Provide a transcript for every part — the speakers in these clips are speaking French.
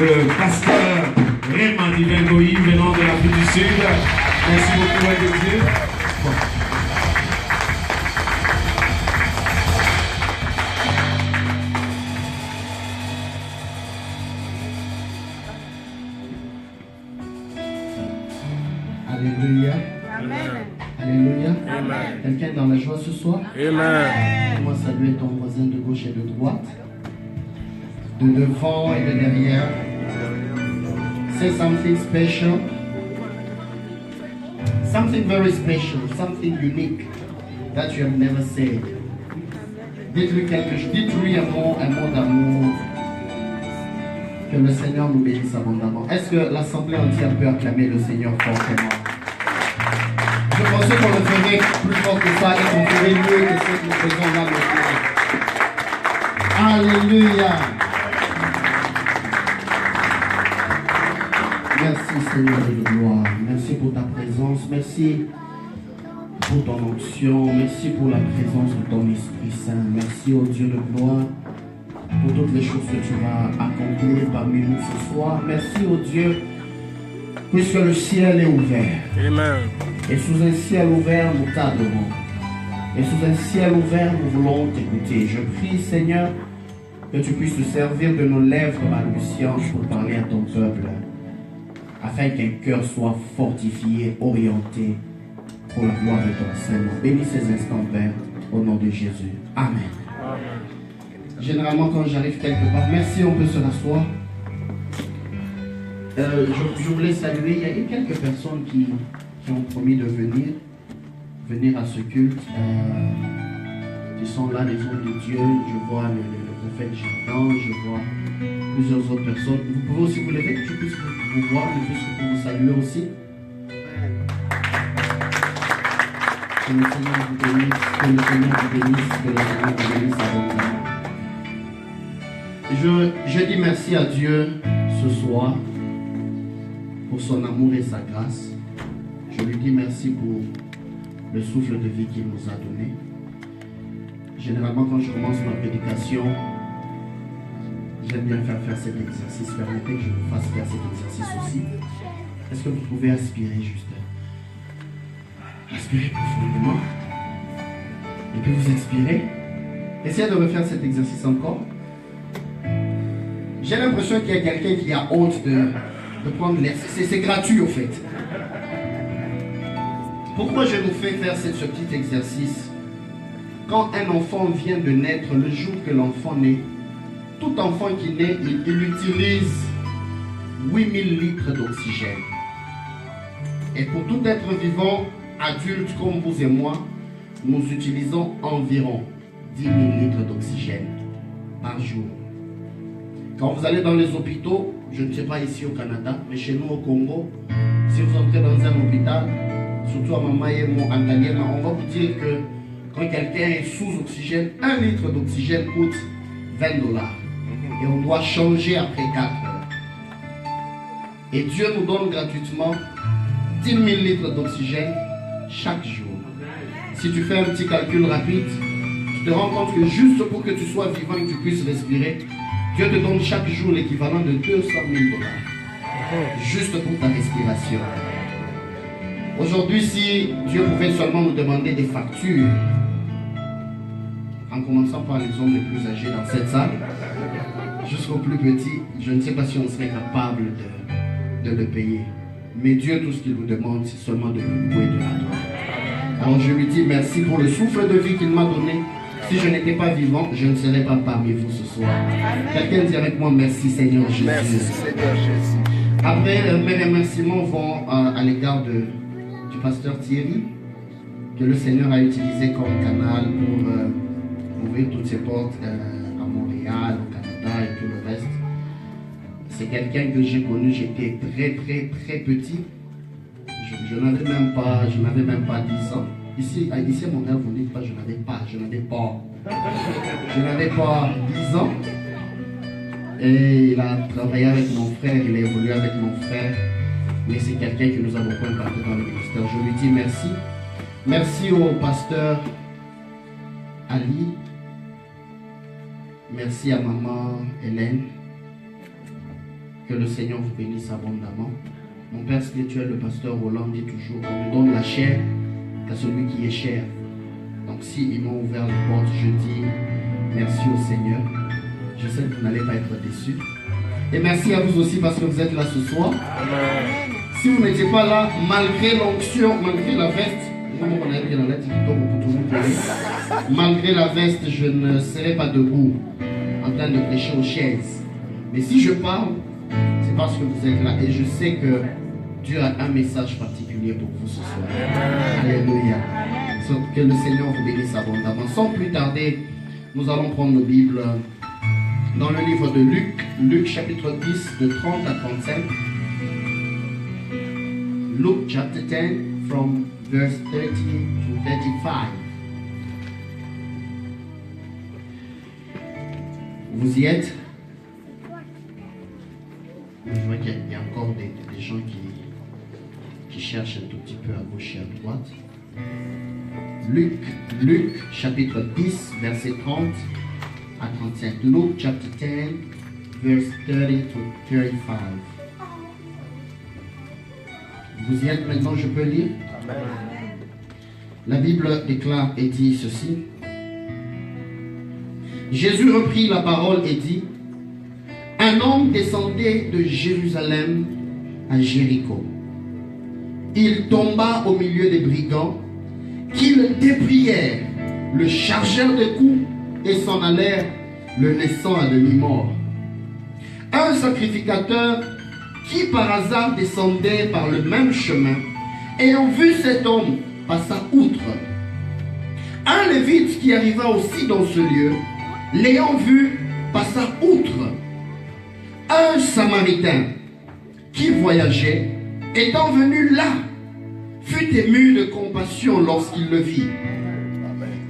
le pasteur Raymond Divengoï venant de l'Afrique du Sud. Merci beaucoup, de Dieu. Bon. Alléluia. Amen. Alléluia. Amen. Quelqu'un dans la joie ce soir? Amen. Moi, saluer ton voisin de gauche et de droite, de devant et de derrière. Say something special. Something very special, something unique that you have never said. Dites-lui quelque chose, dites-lui un mot d'amour. Que le Seigneur nous bénisse abondamment. Est-ce que l'assemblée entière peut acclamer le Seigneur fortement? Je pensais qu'on le ferait plus fort que ça et qu'on ferait mieux que ce que nous faisons là maintenant. Alléluia. Merci Seigneur de gloire. Merci pour ta présence. Merci pour ton onction. Merci pour la présence de ton Esprit Saint. Merci au Dieu de gloire pour toutes les choses que tu vas accomplir parmi nous ce soir. Merci au Dieu puisque le ciel est ouvert. Amen. Et sous un ciel ouvert, nous t'adorons. Et sous un ciel ouvert, nous voulons t'écouter. Je prie, Seigneur, que tu puisses te servir de nos lèvres balbutiantes pour parler à ton peuple, afin qu'un cœur soit fortifié, orienté pour la gloire de ton Seigneur. Bénis ces instants, Père, au nom de Jésus. Amen. Amen. Généralement, quand j'arrive quelque part, merci, on peut se rasseoir. Je voulais saluer, il y a eu quelques personnes qui ont promis de venir à ce culte. Ils sont là, les hommes de Dieu. Je vois le prophète Jordan, je vois plusieurs autres personnes. Vous pouvez aussi vous lever, que je puisse vous voir, que je puisse vous saluer aussi. Que le Seigneur vous bénisse, que le Seigneur vous bénisse, que le Seigneur vous bénisse abondamment. Je dis merci à Dieu ce soir pour son amour et sa grâce. Je lui dis merci pour le souffle de vie qu'il nous a donné. Généralement, quand je commence ma prédication, j'aime bien faire cet exercice. Permettez que je vous fasse faire cet exercice aussi. Est-ce que vous pouvez aspirer juste? Aspirez profondément. Et puis vous expirez. Essayez de refaire cet exercice encore. J'ai l'impression qu'il y a quelqu'un qui a honte de prendre l'air. C'est gratuit au fait. Pourquoi je vous fais faire ce petit exercice? Quand un enfant vient de naître, le jour que l'enfant naît, tout enfant qui naît, il utilise 8000 litres d'oxygène. Et pour tout être vivant, adulte comme vous et moi, nous utilisons environ 10 000 litres d'oxygène par jour. Quand vous allez dans les hôpitaux, je ne sais pas ici au Canada, mais chez nous au Congo, si vous entrez dans un hôpital, surtout à Mamaye, on va vous dire que quand quelqu'un est sous oxygène, 1 litre d'oxygène coûte $20. Et on doit changer après 4 heures. Et Dieu nous donne gratuitement 10 000 litres d'oxygène chaque jour. Si tu fais un petit calcul rapide, tu te rends compte que juste pour que tu sois vivant et que tu puisses respirer, Dieu te donne chaque jour l'équivalent de $200 000. Juste pour ta respiration. Aujourd'hui, si Dieu pouvait seulement nous demander des factures, en commençant par les hommes les plus âgés dans cette salle, jusqu'aux plus petits, je ne sais pas si on serait capable de le payer. Mais Dieu, tout ce qu'il nous demande, c'est seulement de le louer, de l'adorer. Alors je lui dis merci pour le souffle de vie qu'il m'a donné. Si je n'étais pas vivant, je ne serais pas parmi vous ce soir. Quelqu'un dit avec moi merci Seigneur Jésus. Merci Seigneur Jésus. Après, mes remerciements vont à l'égard du pasteur Thierry, que le Seigneur a utilisé comme canal pour ouvrir toutes ses portes à Montréal, au Canada et tout le reste. C'est quelqu'un que j'ai connu, j'étais très petit. Je n'avais même pas 10 ans. Ici à Montréal, vous ne dites pas je n'avais pas 10 ans. Et il a travaillé avec mon frère, il a évolué avec mon frère. Mais c'est quelqu'un qui nous a beaucoup impacté dans le ministère. Je lui dis merci. Merci au pasteur Ali. Merci à maman Hélène. Que le Seigneur vous bénisse abondamment. Mon Père spirituel, le pasteur Roland, dit toujours qu'on ne donne la chair qu'à celui qui est cher. Donc s'ils m'ont ouvert les portes, je dis merci au Seigneur. Je sais que vous n'allez pas être déçus. Et merci à vous aussi parce que vous êtes là ce soir. Amen. Si vous n'étiez pas là, malgré l'onction, malgré la veste, malgré la veste, je ne serai pas debout en train de prêcher aux chaises. Mais si je parle, c'est parce que vous êtes là. Et je sais que Dieu a un message particulier pour vous ce soir. Alléluia. Que le Seigneur vous bénisse abondamment. Sans plus tarder, nous allons prendre nos Bibles dans le livre de Luc, Luc chapitre 10, de 30 à 35. Luke chapter 10, from verse 30 to 35. Vous y êtes? Je vois qu'il y a encore des gens qui cherchent un tout petit peu à gauche et à droite. Luc chapitre 10, verset 30 à 35. Luke chapter 10, verse 30 to 35. Vous y êtes maintenant, je peux lire? Amen. La Bible déclare et dit ceci. Jésus reprit la parole et dit, un homme descendait de Jérusalem à Jéricho. Il tomba au milieu des brigands qui le déplièrent, le chargèrent de coups et s'en allèrent, le laissant à demi-mort. Un sacrificateur qui par hasard descendait par le même chemin, ayant vu cet homme, passa outre. Un lévite qui arriva aussi dans ce lieu, l'ayant vu, passa outre. Un samaritain qui voyageait, étant venu là, fut ému de compassion lorsqu'il le vit.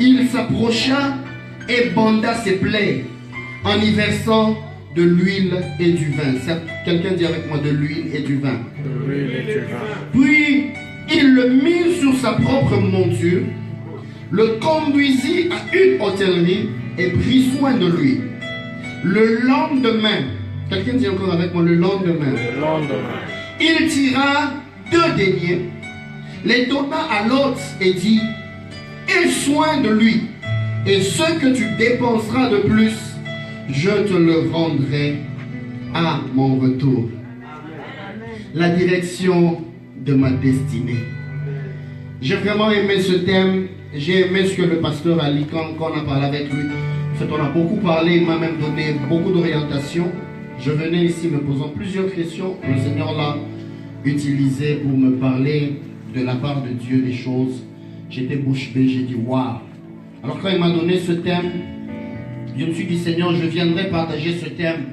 Il s'approcha et banda ses plaies en y versant de l'huile et du vin. Quelqu'un dit avec moi de l'huile et du vin. De l'huile et du vin. Puis il le mit sur sa propre monture, le conduisit à une hôtellerie et prit soin de lui. Le lendemain, quelqu'un dit encore avec moi le lendemain, Le lendemain, il tira 2 deniers, les donna à l'hôte et dit, aie soin de lui, et ce que tu dépenseras de plus, je te le rendrai à mon retour. La direction de ma destinée. J'ai vraiment aimé ce thème. J'ai aimé ce que le pasteur Ali, quand on a parlé avec lui, en fait, on a beaucoup parlé, il m'a même donné beaucoup d'orientation. Je venais ici me posant plusieurs questions. Le Seigneur l'a utilisé pour me parler de la part de Dieu des choses. J'étais bouche bée, j'ai dit waouh. Alors quand il m'a donné ce thème, je me suis dit Seigneur, je viendrai partager ce thème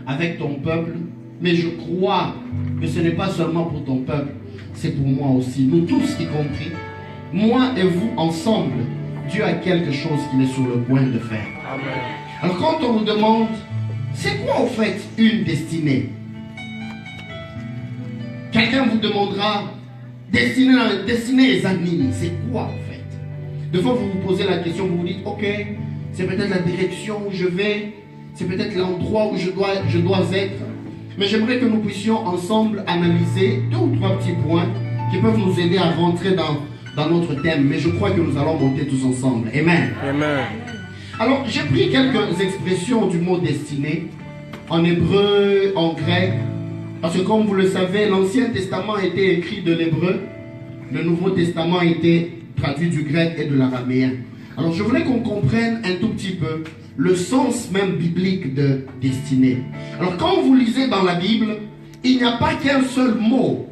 avec ton peuple, mais je crois que ce n'est pas seulement pour ton peuple, c'est pour moi aussi, nous tous y compris, moi et vous ensemble. Dieu a quelque chose qu'il est sur le point de faire. Amen. Alors quand on vous demande, c'est quoi au fait une destinée? Quelqu'un vous demandera, destinée les animes, c'est quoi en fait? Des fois vous vous posez la question, vous vous dites, ok, c'est peut-être la direction où je vais, c'est peut-être l'endroit où je dois être. Mais j'aimerais que nous puissions ensemble analyser 2 ou 3 petits points qui peuvent nous aider à rentrer dans notre thème. Mais je crois que nous allons monter tous ensemble. Amen. Amen. Alors, j'ai pris quelques expressions du mot destinée, en hébreu, en grec, parce que comme vous le savez, l'Ancien Testament a été écrit de l'hébreu, le Nouveau Testament a été traduit du grec et de l'araméen. Alors, je voulais qu'on comprenne un tout petit peu le sens même biblique de destinée. Alors, quand vous lisez dans la Bible, il n'y a pas qu'un seul mot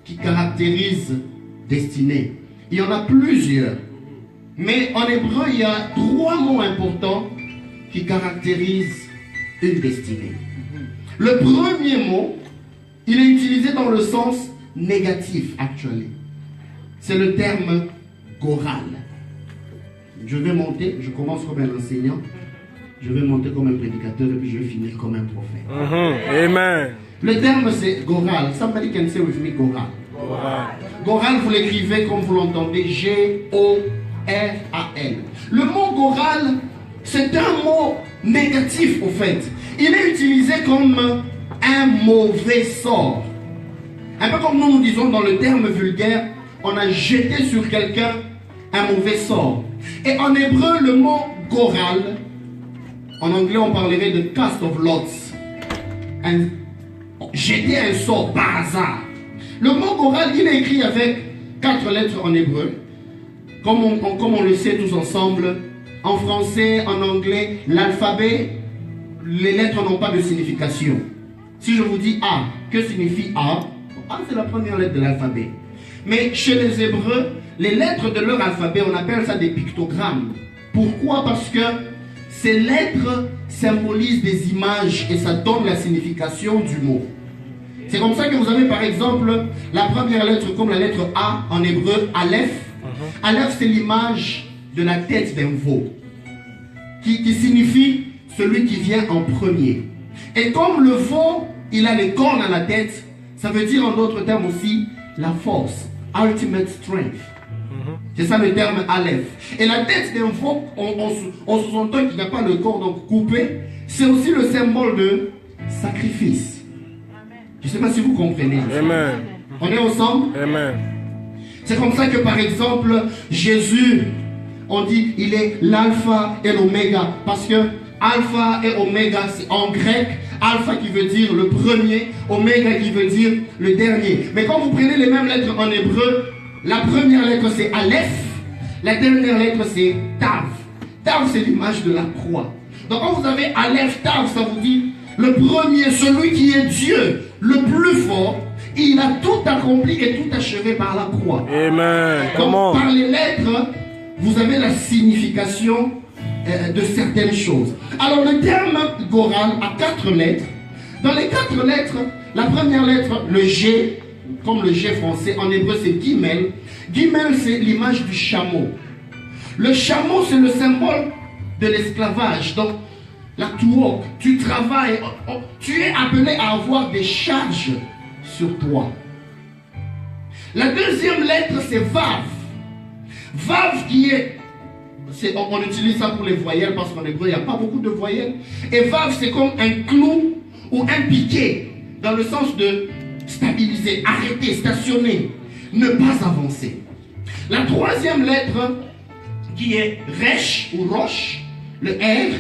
qui caractérise destinée. Il y en a plusieurs. Mais en hébreu, il y a 3 mots importants qui caractérisent une destinée. Le premier mot, il est utilisé dans le sens négatif, actually. C'est le terme goral. Je vais monter, je commence comme un enseignant, je vais monter comme un prédicateur et puis je vais finir comme un prophète. Amen. Le terme c'est goral. Somebody can say with me goral. Goral, vous l'écrivez comme vous l'entendez, G-O-R-A-L. Le mot goral, c'est un mot négatif au fait. Il est utilisé comme un mauvais sort. Un peu comme nous disons dans le terme vulgaire, on a jeté sur quelqu'un un mauvais sort. Et en hébreu, le mot goral, en anglais on parlerait de cast of lots. Jeter un sort par hasard. Le mot goral, il est écrit avec 4 lettres en hébreu. Comme on le sait tous ensemble, en français, en anglais, l'alphabet, les lettres n'ont pas de signification. Si je vous dis A, que signifie A? A, c'est la première lettre de l'alphabet. Mais chez les Hébreux, les lettres de leur alphabet, on appelle ça des pictogrammes. Pourquoi? Parce que ces lettres symbolisent des images et ça donne la signification du mot. C'est comme ça que vous avez par exemple la première lettre comme la lettre A en hébreu, Aleph. Aleph, c'est l'image de la tête d'un veau qui signifie celui qui vient en premier. Et comme le veau, il a les cornes à la tête, ça veut dire en d'autres termes aussi la force, ultimate strength. C'est ça le terme Aleph. Et la tête d'un veau, on sous-entend qu'il n'a pas le corps donc coupé, c'est aussi le symbole de sacrifice. Je ne sais pas si vous comprenez. Amen. On est ensemble? Amen. C'est comme ça que par exemple, Jésus, on dit, il est l'alpha et l'oméga. Parce que alpha et oméga, c'est en grec, alpha qui veut dire le premier, oméga qui veut dire le dernier. Mais quand vous prenez les mêmes lettres en hébreu, la première lettre c'est Aleph, la dernière lettre c'est Tav. Tav, c'est l'image de la croix. Donc quand vous avez Aleph, Tav, ça vous dit le premier, celui qui est Dieu, le plus fort, il a tout accompli et tout achevé par la croix. Amen. Donc, par les lettres, vous avez la signification de certaines choses. Alors le terme goral a 4 lettres. Dans les 4 lettres, la première lettre, le G, comme le G français, en hébreu c'est Gimel. Gimel, c'est l'image du chameau. Le chameau, c'est le symbole de l'esclavage. Donc, là, tu travailles, tu es appelé à avoir des charges sur toi. La deuxième lettre, c'est Vav. Vav qui est, on utilise ça pour les voyelles parce qu'en hébreu, il n'y a pas beaucoup de voyelles. Et Vav, c'est comme un clou ou un piquet, dans le sens de stabiliser, arrêter, stationner, ne pas avancer. La troisième lettre, qui est Resh ou Rosh, le R,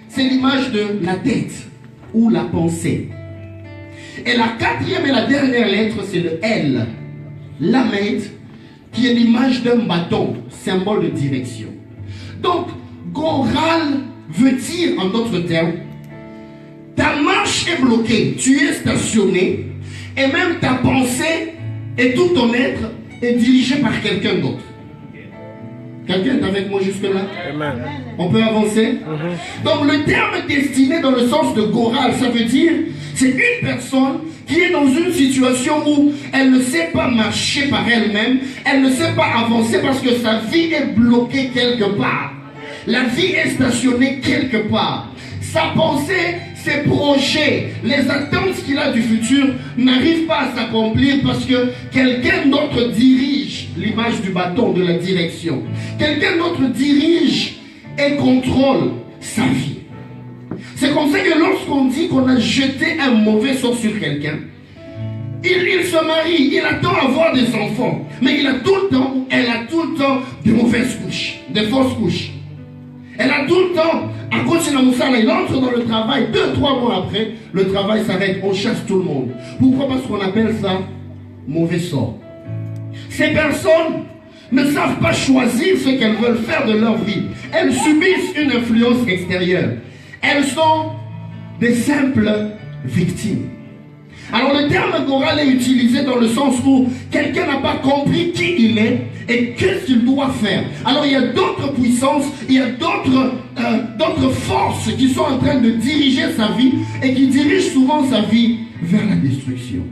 c'est l'image de la tête ou la pensée. Et la quatrième et la dernière lettre, c'est le L, Lamed, qui est l'image d'un bâton, symbole de direction. Donc, Goral veut dire, en d'autres termes, ta marche est bloquée, tu es stationné, et même ta pensée et tout ton être est dirigé par quelqu'un d'autre. Quelqu'un est avec moi jusque-là? Amen. On peut avancer? Donc le terme destiné dans le sens de Goral, ça veut dire c'est une personne qui est dans une situation où elle ne sait pas marcher par elle-même, elle ne sait pas avancer parce que sa vie est bloquée quelque part. La vie est stationnée quelque part. Sa pensée, ses projets, les attentes qu'il a du futur n'arrivent pas à s'accomplir parce que quelqu'un d'autre dirige l'image du bâton de la direction. Quelqu'un d'autre dirige et contrôle sa vie. C'est comme ça que lorsqu'on dit qu'on a jeté un mauvais sort sur quelqu'un, il se marie, il attend avoir des enfants, mais il a tout le temps, elle a tout le temps de mauvaises couches, de fausses couches. Elle a tout le temps, à cause de la moussala, il entre dans le travail, 2-3 mois après, le travail s'arrête, on chasse tout le monde. Pourquoi? Parce qu'on appelle ça mauvais sort. Ces personnes ne savent pas choisir ce qu'elles veulent faire de leur vie. Elles subissent une influence extérieure. Elles sont des simples victimes. Alors le terme Goral est utilisé dans le sens où quelqu'un n'a pas compris qui il est et qu'est-ce qu'il doit faire. Alors il y a d'autres puissances, il y a d'autres forces qui sont en train de diriger sa vie et qui dirigent souvent sa vie vers la destruction.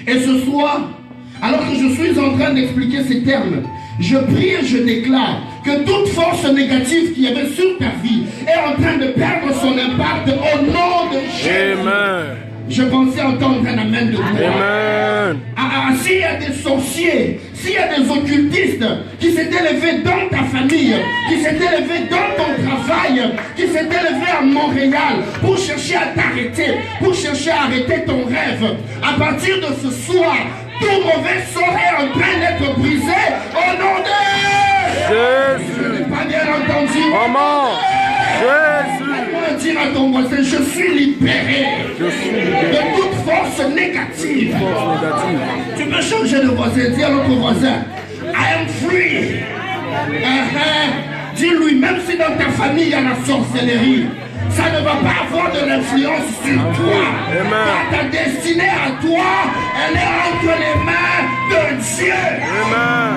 Et ce soir, alors que je suis en train d'expliquer ces termes, je prie et je déclare que toute force négative qui avait sur ta vie est en train de perdre son impact au nom de Jésus. Amen. Je pensais entendre un amen de gloire. Amen. s'il y a des sorciers, s'il y a des occultistes qui s'étaient levés dans ta famille, qui s'étaient levés dans ton travail, qui s'étaient levés à Montréal pour chercher à t'arrêter, pour chercher à arrêter ton rêve, à partir de ce soir, tout mauvais sort est en train d'être brisé au nom de Jésus. Je n'ai pas bien entendu. Maman. Jésus. Laisse-moi dire à ton voisin, je suis libéré Je suis libéré. de toute force négative. Force négative. Tu peux changer de voisin, dis à l'autre voisin, I am free. Dis-lui, même si dans ta famille il y a la sorcellerie, ça ne va pas avoir de l'influence sur toi. Amen. Ta destinée à toi, elle est entre les mains de Dieu. Amen.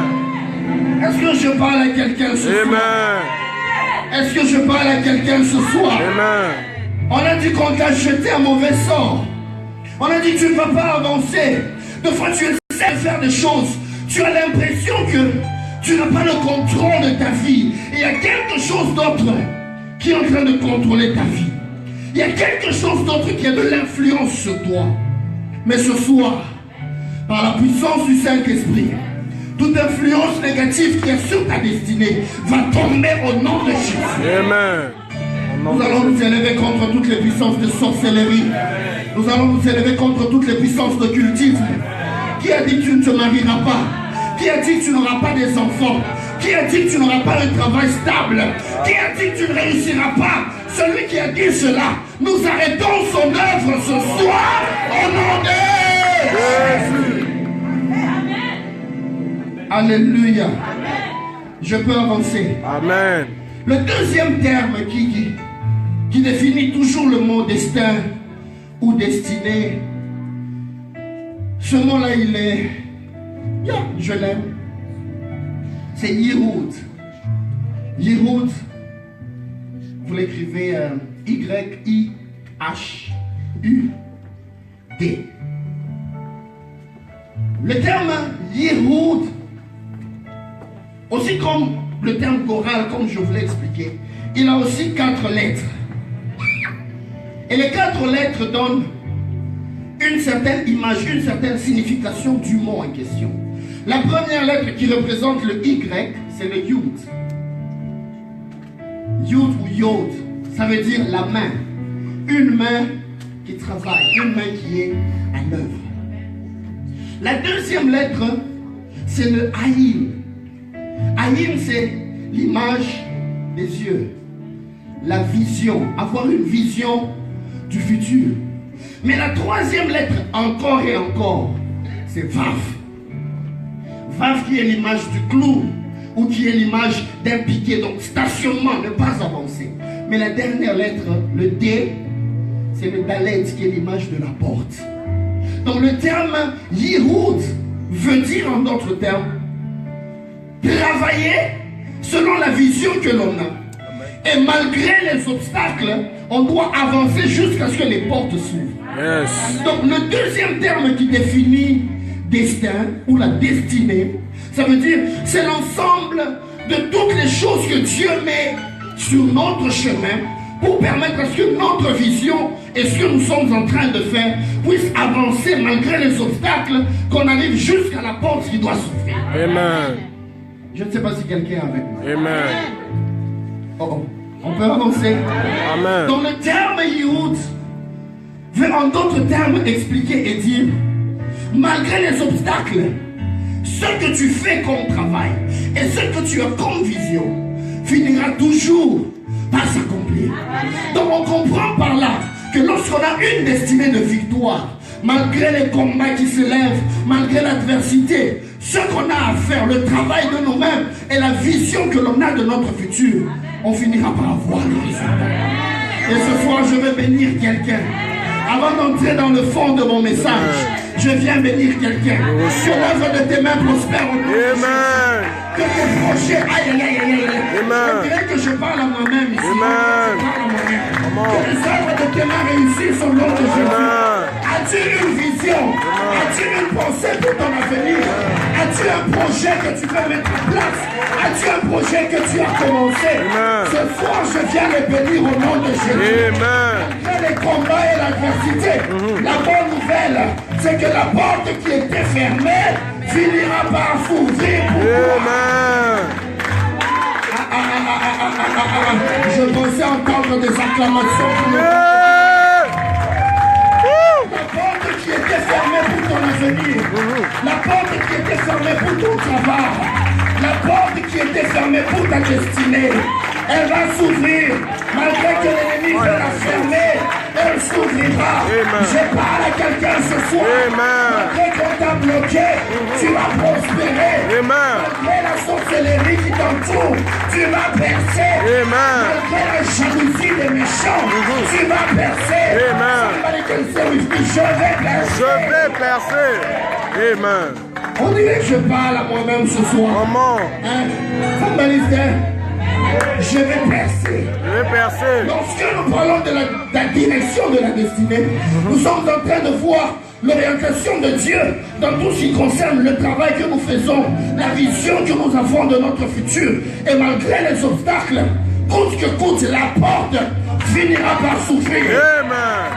Est-ce que je parle à quelqu'un ce soir? Amen. Est-ce que je parle à quelqu'un ce soir? Amen. On a dit qu'on t'a jeté un mauvais sort. On a dit que tu ne vas pas avancer. Des fois, tu essaies de faire des choses. Tu as l'impression que tu n'as pas le contrôle de ta vie. Il y a quelque chose d'autre qui est en train de contrôler ta vie. Il y a quelque chose d'autre qui a de l'influence sur toi. Mais ce soir, par la puissance du Saint-Esprit, toute influence négative qui est sur ta destinée va tomber au nom de Jésus. Amen. Nous allons nous élever contre toutes les puissances de sorcellerie. Nous allons nous élever contre toutes les puissances d'occultisme. Qui a dit que tu ne te marieras pas? Qui a dit que tu n'auras pas des enfants? Qui a dit que tu n'auras pas un travail stable? Qui a dit que tu ne réussiras pas? Celui qui a dit cela, nous arrêtons son œuvre ce soir au nom de Jésus. Alléluia. Je peux avancer. Amen. Le deuxième terme qui définit toujours le mot destin ou destinée, ce mot-là, il est... Yeah, je l'aime. C'est Yehud. Yehud, vous l'écrivez Y-I-H-U-D. Le terme Yehud, aussi comme le terme choral, comme je vous l'ai expliqué, il a aussi 4 lettres. Et les 4 lettres donnent une certaine image, une certaine signification du mot en question. La première lettre qui représente le Y, c'est le Yud. Yud ou Yod, ça veut dire la main. Une main qui travaille, une main qui est à l'œuvre. La deuxième lettre, c'est le Aïm. Aïm, c'est l'image des yeux, la vision, avoir une vision du futur. Mais la troisième lettre, encore et encore, c'est Vav. Vav qui est l'image du clou ou qui est l'image d'un piquet, donc stationnement, ne pas avancer. Mais la dernière lettre, le D, c'est le Dalet qui est l'image de la porte. Donc le terme Yehud veut dire en d'autres termes travailler selon la vision que l'on a. Et malgré les obstacles, on doit avancer jusqu'à ce que les portes s'ouvrent. Yes. Donc le deuxième terme qui définit destin ou la destinée, ça veut dire c'est l'ensemble de toutes les choses que Dieu met sur notre chemin pour permettre à ce que notre vision et ce que nous sommes en train de faire puisse avancer malgré les obstacles, qu'on arrive jusqu'à la porte qui doit s'ouvrir. Amen. Je ne sais pas si quelqu'un est avec moi. Amen. Oh, on peut avancer. Amen. Donc le terme Yehud veut en d'autres termes expliquer et dire, malgré les obstacles, ce que tu fais comme travail et ce que tu as comme vision finira toujours par s'accomplir. Donc on comprend par là que lorsqu'on a une destinée de victoire, malgré les combats qui se lèvent, malgré l'adversité, ce qu'on a à faire, le travail de nous-mêmes et la vision que l'on a de notre futur, on finira par avoir le résultat. Et ce soir, je vais bénir quelqu'un. Avant d'entrer dans le fond de mon message, je viens bénir quelqu'un. Que l'œuvre de tes mains prospère au nom de Jésus. Amen. Que tes projets, aïe aïe aïe aïe. Amen. On dirait que je parle à moi-même ici. Amen. Je parle à moi-même. Amen. Que les œuvres de tes mains réussissent au nom de Jésus. Amen. À As-tu une vision? As-tu une pensée pour ton avenir? As-tu un projet que tu veux mettre en place? As-tu un projet que tu as commencé? Ce soir, je viens les bénir au nom de Jésus. Malgré les combats et l'adversité, la bonne nouvelle, c'est que la porte qui était fermée finira par s'ouvrir pour toi. Je pensais entendre des acclamations. La porte qui était fermée pour ton avenir, la porte qui était fermée pour ton travail, la porte qui était fermée pour ta destinée, elle va s'ouvrir. Malgré que l'ennemi veut la fermer, elle s'ouvrira. Je parle à quelqu'un ce soir. Malgré qu'on t'a bloqué, tu vas prospérer. Malgré la sorcellerie qui t'entoure, tu vas percer. Malgré la jalousie des méchants, tu vas percer. Somebody can say with me, je vais percer. Je vais percer. Amen. On dirait que je parle à moi-même ce soir. Comment? Somebody say, je vais percer. Je vais percer. Lorsque nous parlons de la direction de la destinée, nous sommes en train de voir l'orientation de Dieu dans tout ce qui concerne le travail que nous faisons, la vision que nous avons de notre futur. Et malgré les obstacles, coûte que coûte, la porte finira par s'ouvrir. Amen.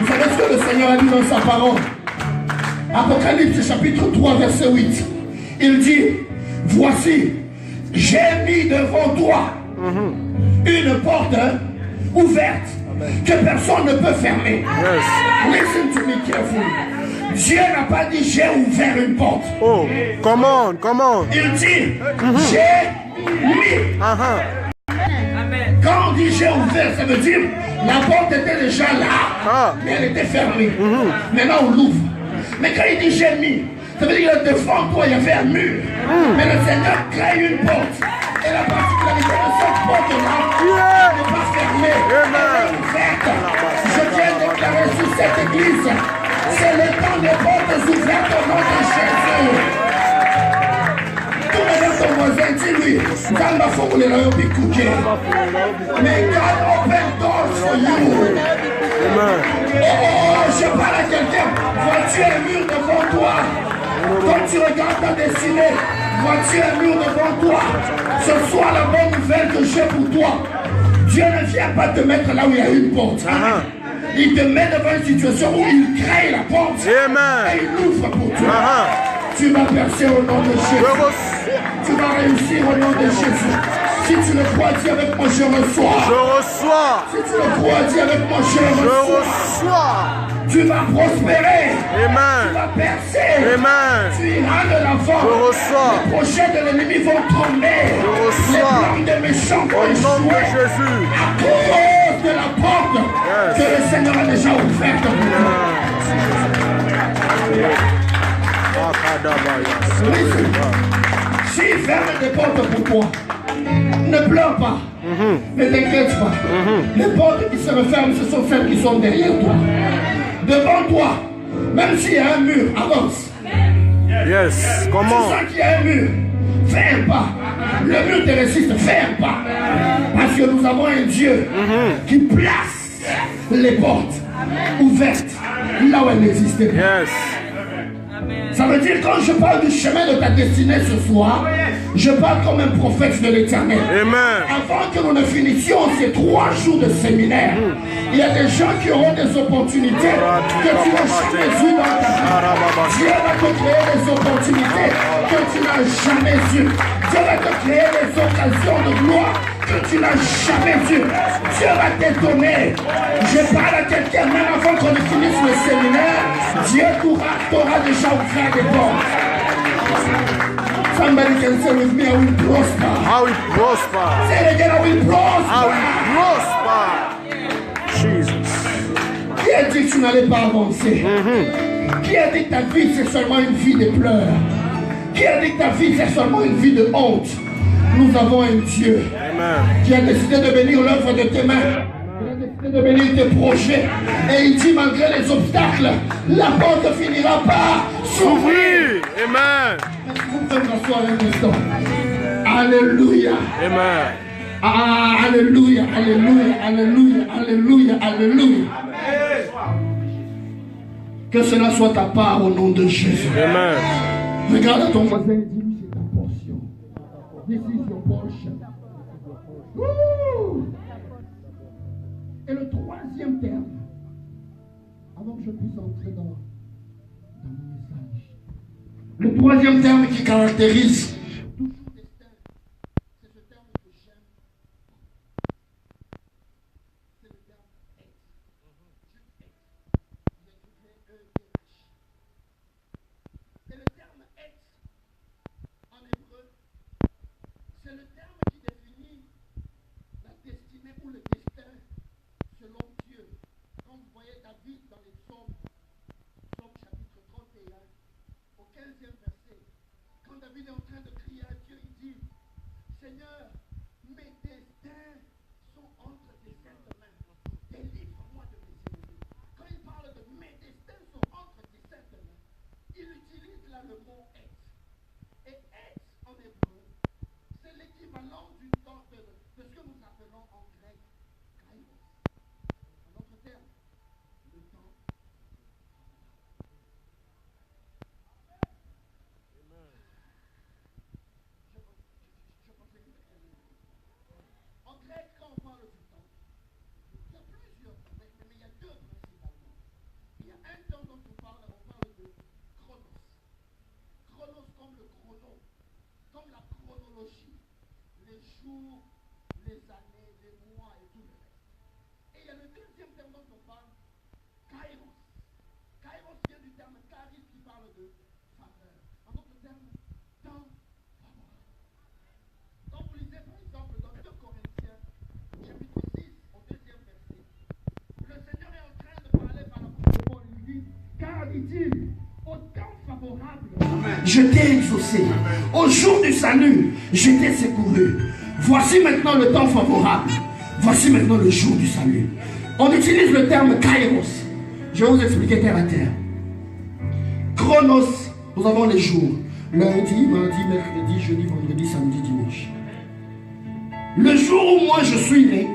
Vous savez ce que le Seigneur a dit dans sa parole? Apocalypse chapitre 3 verset 8. Il dit, voici, j'ai mis devant toi une porte ouverte que personne ne peut fermer. Listen to me carefully. Dieu n'a pas dit j'ai ouvert une porte. Oh, comment? Il dit j'ai mis. Quand on dit j'ai ouvert, ça veut dire la porte était déjà là, mais elle était fermée. Maintenant on l'ouvre. Mais quand il dit j'ai mis, ça veut dire que devant toi il y avait un mur. Mais le Seigneur crée une porte. Et la particularité de cette porte-là n'est pas fermée, elle est ouverte. Je viens déclarer sur cette église, c'est le temps des portes ouvertes au nom de Jésus. Tout le monde ton voisin, dis-lui, Zamba Fogoule la yobi kouké. May God open doors for you. Oh, je parle à quelqu'un, vois-tu un mur devant toi? Quand tu regardes ta destinée, vois-tu un mur devant toi? Ce soir, la bonne nouvelle que j'ai pour toi, Dieu ne vient pas te mettre là où il y a une porte. Il te met devant une situation où il crée la porte. Et il ouvre pour toi. Tu vas percer au nom de Jésus. Tu vas réussir au nom de Jésus. Si tu le crois, dis avec moi, je reçois. Je reçois. Si tu le crois, dis avec moi, je reçois. Tu vas prospérer. Amen. Tu vas percer. Amen. Tu iras de l'avant. Je reçois. Les projets de l'ennemi vont tomber. Je reçois. Les plans des méchants vont Au nom de échouer. Jésus. À cause de la porte que le Seigneur a déjà ouverte pour toi. S'il ferme des portes pour toi, ne pleure pas, ne t'inquiète pas. Les portes qui se referment, ce sont celles qui sont derrière toi. Devant toi, même s'il y a un mur, avance. Yes, comment? Tu sens qu'il y a un mur, fais un pas. Le mur te résiste, fais un pas. Parce que nous avons un Dieu qui place les portes ouvertes là où elles n'existaient pas. Yes. Ça veut dire quand je parle du chemin de ta destinée ce soir, je parle comme un prophète de l'Éternel. Amen. Avant que nous ne finissions ces 3 jours de séminaire, il y a des gens qui auront des opportunités que tu n'as jamais vues dans ta vie. Dieu va te créer des opportunités que tu n'as jamais vues. Dieu va te créer des occasions de gloire que tu n'as jamais vues. Dieu va t'étonner. Je parle à quelqu'un, même avant qu'on ne finisse le séminaire, Dieu t'aura déjà ouvert des portes. Somebody can say with me, I will prosper. I will prosper. Say it again, I will prosper. I will prosper. Jesus. Qui a dit que tu n'allais pas avancer? Qui a dit que ta vie c'est seulement une vie de pleurs? Qui a dit que ta vie c'est seulement une vie de honte? Nous avons un Dieu qui a décidé de bénir l'œuvre de tes mains. Il a décidé de bénir tes projets. Et il dit malgré les obstacles, la porte finira par s'ouvrir. Amen. Vous pouvez m'asseoir un instant. Alléluia. Amen. Ah, alléluia, alléluia, alléluia, alléluia, alléluia. Que cela soit ta part au nom de Jésus. Amen. Regarde à ton voisin et dis-lui c'est ta portion. This is your portion. Woo! Et le troisième terme, avant que je puisse entrer dans mon message. Le troisième terme qui caractérise toujours destin, c'est ce terme que j'aime. C'est le terme être. Et le terme être, en hébreu, c'est le terme qui définit la destinée ou le destin selon Dieu. Quand vous voyez David dans les psaumes, psaume chapitre 31, au 15e verset, quand David est en train de crier à Dieu, il dit, Seigneur, mes destins sont entre tes saintes mains. Délivre-moi de mes ennemis. Quand il parle de mes destins sont entre tes saintes mains, il utilise là le mot être. Et être en hébreu, c'est l'équivalent du temps de ce que nous appelons en grec kairos. En d'autres termes, le temps. En grec, quand on parle du temps, il y a plusieurs temps, mais il y a deux principalement. Il y a un temps dont on parle de chronos. Chronos comme le chrono, comme la chronologie, les jours, les années, les mois et tout le reste. Et il y a le deuxième terme dont on parle, kairos. Kairos vient du terme charis qui parle de faveur. En d'autres termes, temps favorable. Quand vous lisez par exemple dans 2 Corinthiens, chapitre 6, au 2e verset, le Seigneur est en train de parler par la bouche de Paul. Il dit, car dit-il, au temps favorable, je t'ai exaucé. Au jour du salut, je t'ai secouru. Voici maintenant le temps favorable. Voici maintenant le jour du salut. On utilise le terme kairos. Je vais vous expliquer terre à terre. Chronos, nous avons les jours. Lundi, mardi, mercredi, jeudi, vendredi, samedi, dimanche. Le jour où moi je suis né,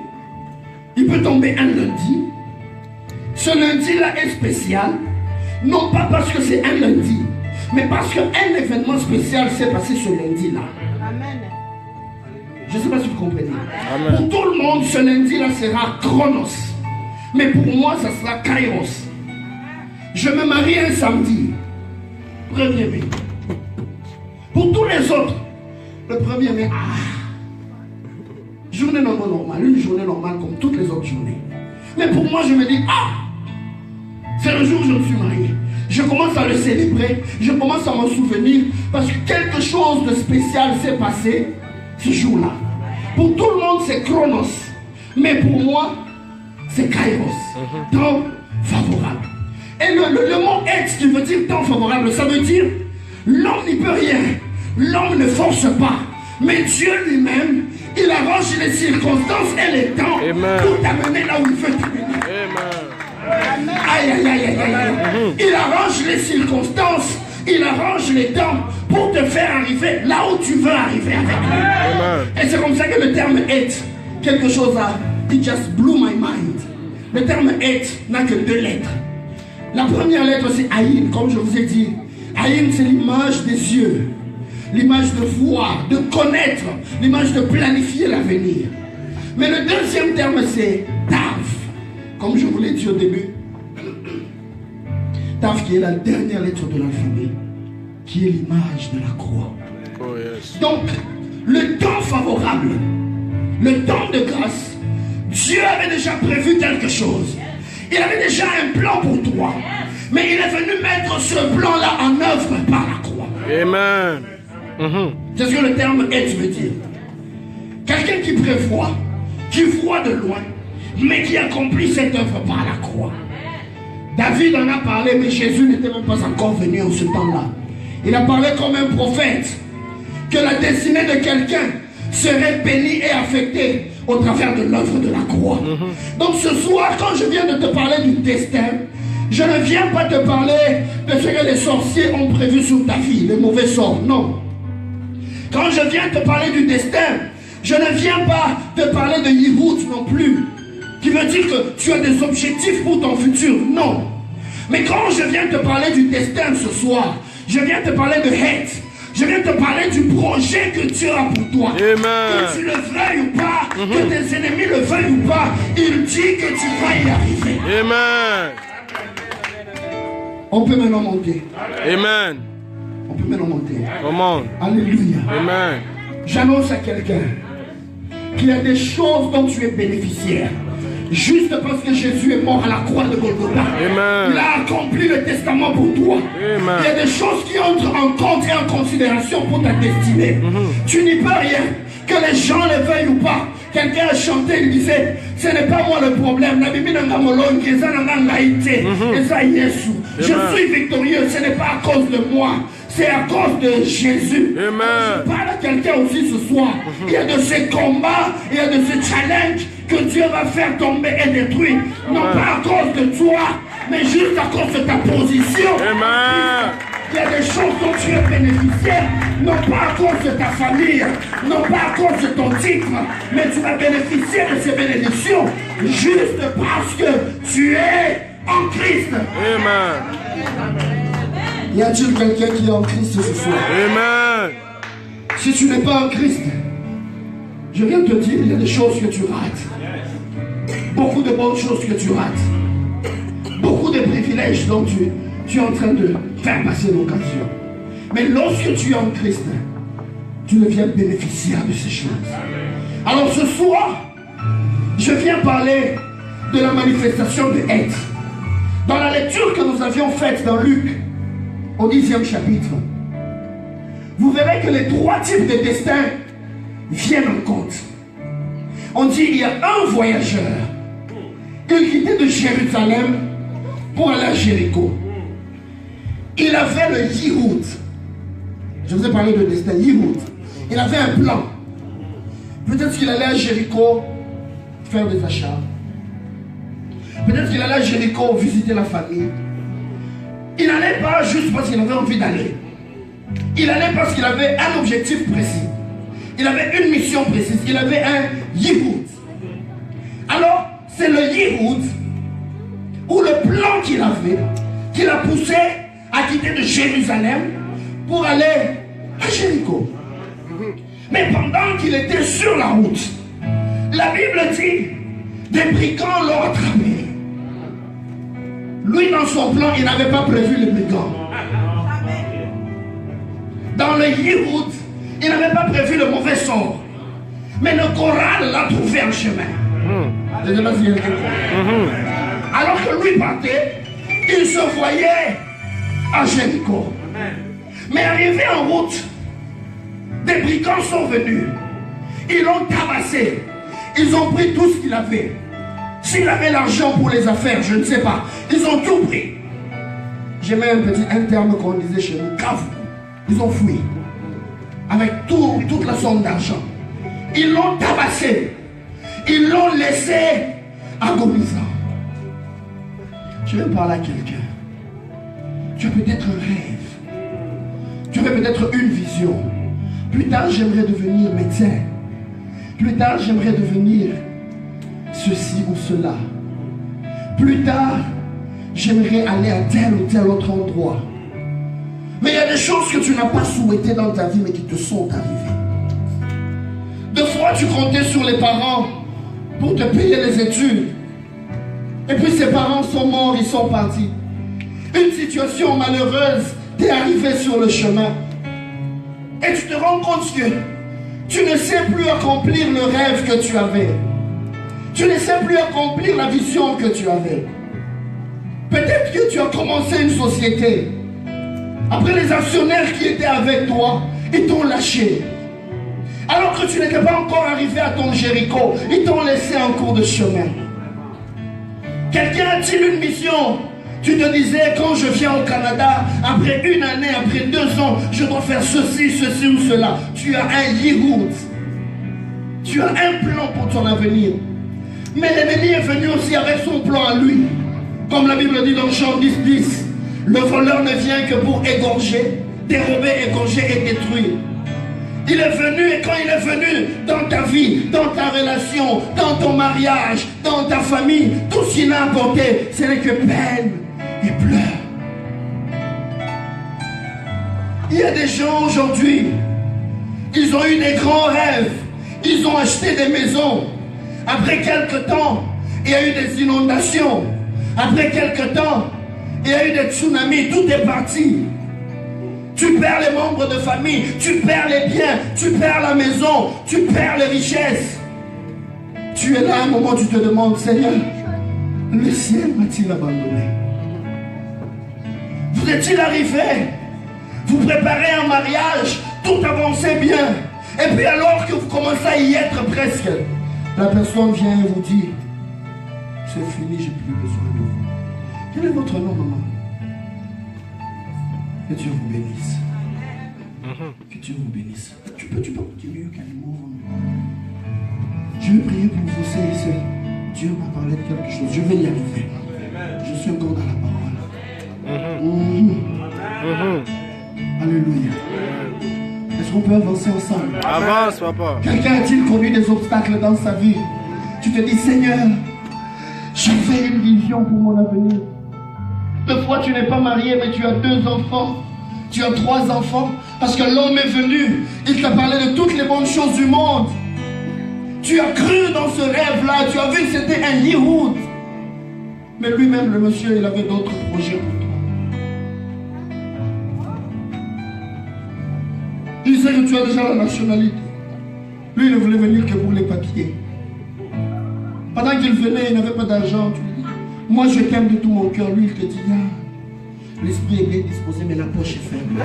il peut tomber un lundi. Ce lundi-là est spécial. Non pas parce que c'est un lundi, mais parce qu'un événement spécial s'est passé ce lundi-là. Amen. Je ne sais pas si vous comprenez. Amen. Pour tout le monde, ce lundi-là sera chronos. Mais pour moi, ça sera kairos. Je me marie un samedi, 1er mai. Pour tous les autres, le 1er mai, journée normale, une journée normale comme toutes les autres journées. Mais pour moi, je me dis, c'est le jour où je me suis marié. Je commence à le célébrer, je commence à m'en souvenir, parce que quelque chose de spécial s'est passé ce jour-là. Pour tout le monde, c'est chronos. Mais pour moi, c'est kairos. Temps favorable. Et le mot être qui veut dire temps favorable, ça veut dire l'homme n'y peut rien. L'homme ne force pas. Mais Dieu lui-même, il arrange les circonstances et les temps pour t'amener là où il veut t'amener. Aïe, aïe, aïe, aïe, aïe. Il arrange les circonstances, il arrange les temps pour te faire arriver là où tu veux arriver avec lui. Et c'est comme ça que le terme être, quelque chose a, it just blew my mind. Le terme être n'a que 2 lettres. La première lettre c'est Aïn, comme je vous ai dit. Aïn c'est l'image des yeux, l'image de voir, de connaître, l'image de planifier l'avenir. Mais le deuxième terme c'est Tav, comme je vous l'ai dit au début. Tav qui est la dernière lettre de l'alphabet, qui est l'image de la croix. Oh, yes. Donc, le temps favorable, le temps de grâce, Dieu avait déjà prévu quelque chose. Il avait déjà un plan pour toi. Mais il est venu mettre ce plan-là en œuvre par la croix. Amen. C'est ce que le terme être veut dire. Quelqu'un qui prévoit, qui voit de loin, mais qui accomplit cette œuvre par la croix. David en a parlé, mais Jésus n'était même pas encore venu en ce temps-là. Il a parlé comme un prophète que la destinée de quelqu'un serait bénie et affectée au travers de l'œuvre de la croix. Donc ce soir, quand je viens de te parler du destin, je ne viens pas te parler de ce que les sorciers ont prévu sur ta vie, les mauvais sorts, non. Quand je viens te parler du destin, je ne viens pas te parler de Yihout non plus, qui veut dire que tu as des objectifs pour ton futur, non. Mais quand je viens te parler du destin ce soir, je viens te parler de hate. Je viens te parler du projet que Dieu a pour toi. Amen. Que tu le veuilles ou pas, que tes ennemis le veuillent ou pas, il dit que tu vas y arriver. Amen. On peut maintenant monter. Amen. On peut maintenant monter. Come on. Alléluia. Amen. J'annonce à quelqu'un qu'il y a des choses dont tu es bénéficiaire. Juste parce que Jésus est mort à la croix de Golgotha. Amen. Il a accompli le testament pour toi. Amen. Il y a des choses qui entrent en compte et en considération pour ta destinée. Tu n'y peux rien. Que les gens le veuillent ou pas. Quelqu'un a chanté, il disait, ce n'est pas moi le problème. Je suis victorieux, ce n'est pas à cause de moi. C'est à cause de Jésus. Amen. Je parle à quelqu'un aussi ce soir. Il y a de ces combats, il y a de ces challenges que Dieu va faire tomber et détruire. Non pas à cause de toi, mais juste à cause de ta position. Amen. Il y a des choses dont tu es bénéficiaire, non pas à cause de ta famille, non pas à cause de ton titre, mais tu vas bénéficier de ces bénédictions juste parce que tu es en Christ. Amen. Y a-t-il quelqu'un qui est en Christ ce soir? Amen. Si tu n'es pas en Christ, je viens de te dire, il y a des choses que tu rates. Beaucoup de bonnes choses que tu rates. Beaucoup de privilèges dont tu es en train de faire passer l'occasion. Mais lorsque tu es en Christ, tu deviens bénéficiaire de ces choses. Alors ce soir, je viens parler de la manifestation de haine. Dans la lecture que nous avions faite dans Luc, au 10e chapitre, vous verrez que les 3 types de destins viennent en compte. On dit il y a un voyageur. Il quittait de Jérusalem pour aller à Jéricho. Il avait le Yihoud. Je vous ai parlé de destin, Yihoud. Il avait un plan. Peut-être qu'il allait à Jéricho faire des achats. Peut-être qu'il allait à Jéricho visiter la famille. Il n'allait pas juste parce qu'il avait envie d'aller. Il allait parce qu'il avait un objectif précis. Il avait une mission précise. Il avait un Yihoud. Alors, c'est le Yihoud ou le plan qu'il avait qui l'a poussé à quitter de Jérusalem pour aller à Jéricho. Mais pendant qu'il était sur la route, la Bible dit, des brigands l'ont attrapé. Lui, dans son plan, il n'avait pas prévu les brigands. Dans le Yihoud, il n'avait pas prévu le mauvais sort. Mais le Coran l'a trouvé en chemin. Je ne sais pas s'il y a quelqu'un. Alors que lui partait, il se voyait à Jéricho. Mais arrivé en route, des brigands sont venus. Ils l'ont tabassé. Ils ont pris tout ce qu'il avait. S'il avait l'argent pour les affaires, je ne sais pas. Ils ont tout pris. J'ai même un terme qu'on disait chez nous, cave. Ils ont fui. Avec toute la somme d'argent. Ils l'ont tabassé. Ils l'ont laissé agonisant. Je vais parler à quelqu'un. Tu as peut-être un rêve. Tu as peut-être une vision. Plus tard, j'aimerais devenir médecin. Plus tard, j'aimerais devenir ceci ou cela. Plus tard, j'aimerais aller à tel ou tel autre endroit. Mais il y a des choses que tu n'as pas souhaitées dans ta vie, mais qui te sont arrivées. Deux fois, tu comptais sur les parents pour te payer les études. Et puis, ces parents sont morts, ils sont partis. Une situation malheureuse t'est arrivée sur le chemin. Et tu te rends compte que tu ne sais plus accomplir le rêve que tu avais. Tu ne sais plus accomplir la vision que tu avais. Peut-être que tu as commencé une société. Après, les actionnaires qui étaient avec toi, ils t'ont lâché. Alors que tu n'étais pas encore arrivé à ton Jéricho, ils t'ont laissé en cours de chemin. Quelqu'un a-t-il une mission? Tu te disais, quand je viens au Canada, après une année, après 2 ans, je dois faire ceci, ceci ou cela. Tu as un Yihoud. Tu as un plan pour ton avenir. Mais l'ennemi est venu aussi avec son plan à lui. Comme la Bible dit dans Jean 10:10, le voleur ne vient que pour égorger, dérober, égorger et détruire. Il est venu, et quand il est venu dans ta vie, dans ta relation, dans ton mariage, dans ta famille, tout ce qu'il a apporté, ce n'est que peine, et pleure. Il y a des gens aujourd'hui, ils ont eu des grands rêves, ils ont acheté des maisons. Après quelque temps, il y a eu des inondations. Après quelque temps, il y a eu des tsunamis, tout est parti. Tu perds les membres de famille, tu perds les biens, tu perds la maison, tu perds les richesses. Tu es là, à un moment, tu te demandes, Seigneur, le ciel m'a-t-il abandonné? Vous est-il arrivé? Vous préparez un mariage, tout avançait bien. Et puis alors que vous commencez à y être presque, la personne vient et vous dit, c'est fini, j'ai plus besoin de vous. Quel est votre nom, maman? Que Dieu vous bénisse. Que Dieu vous bénisse. Tu peux continuer calmement. Je vais prier pour vous, c'est Dieu m'a parlé de quelque chose. Je vais y arriver. Je suis encore dans la parole. Alléluia. Est-ce qu'on peut avancer ensemble? Avance, papa. Quelqu'un a-t-il connu des obstacles dans sa vie? Tu te dis, Seigneur, j'avais une vision pour mon avenir. Deux fois, tu n'es pas marié, mais tu as 2 enfants. Tu as 3 enfants. Parce que l'homme est venu. Il t'a parlé de toutes les bonnes choses du monde. Tu as cru dans ce rêve-là. Tu as vu que c'était un Hollywood. Mais lui-même, le monsieur, il avait d'autres projets pour toi. Il sait que tu as déjà la nationalité. Lui, il ne voulait venir que pour les papiers. Pendant qu'il venait, il n'avait pas d'argent. Tu lui dis, moi je t'aime de tout mon cœur. Lui, il te dit, ah, l'esprit est bien disposé, mais la poche est faible.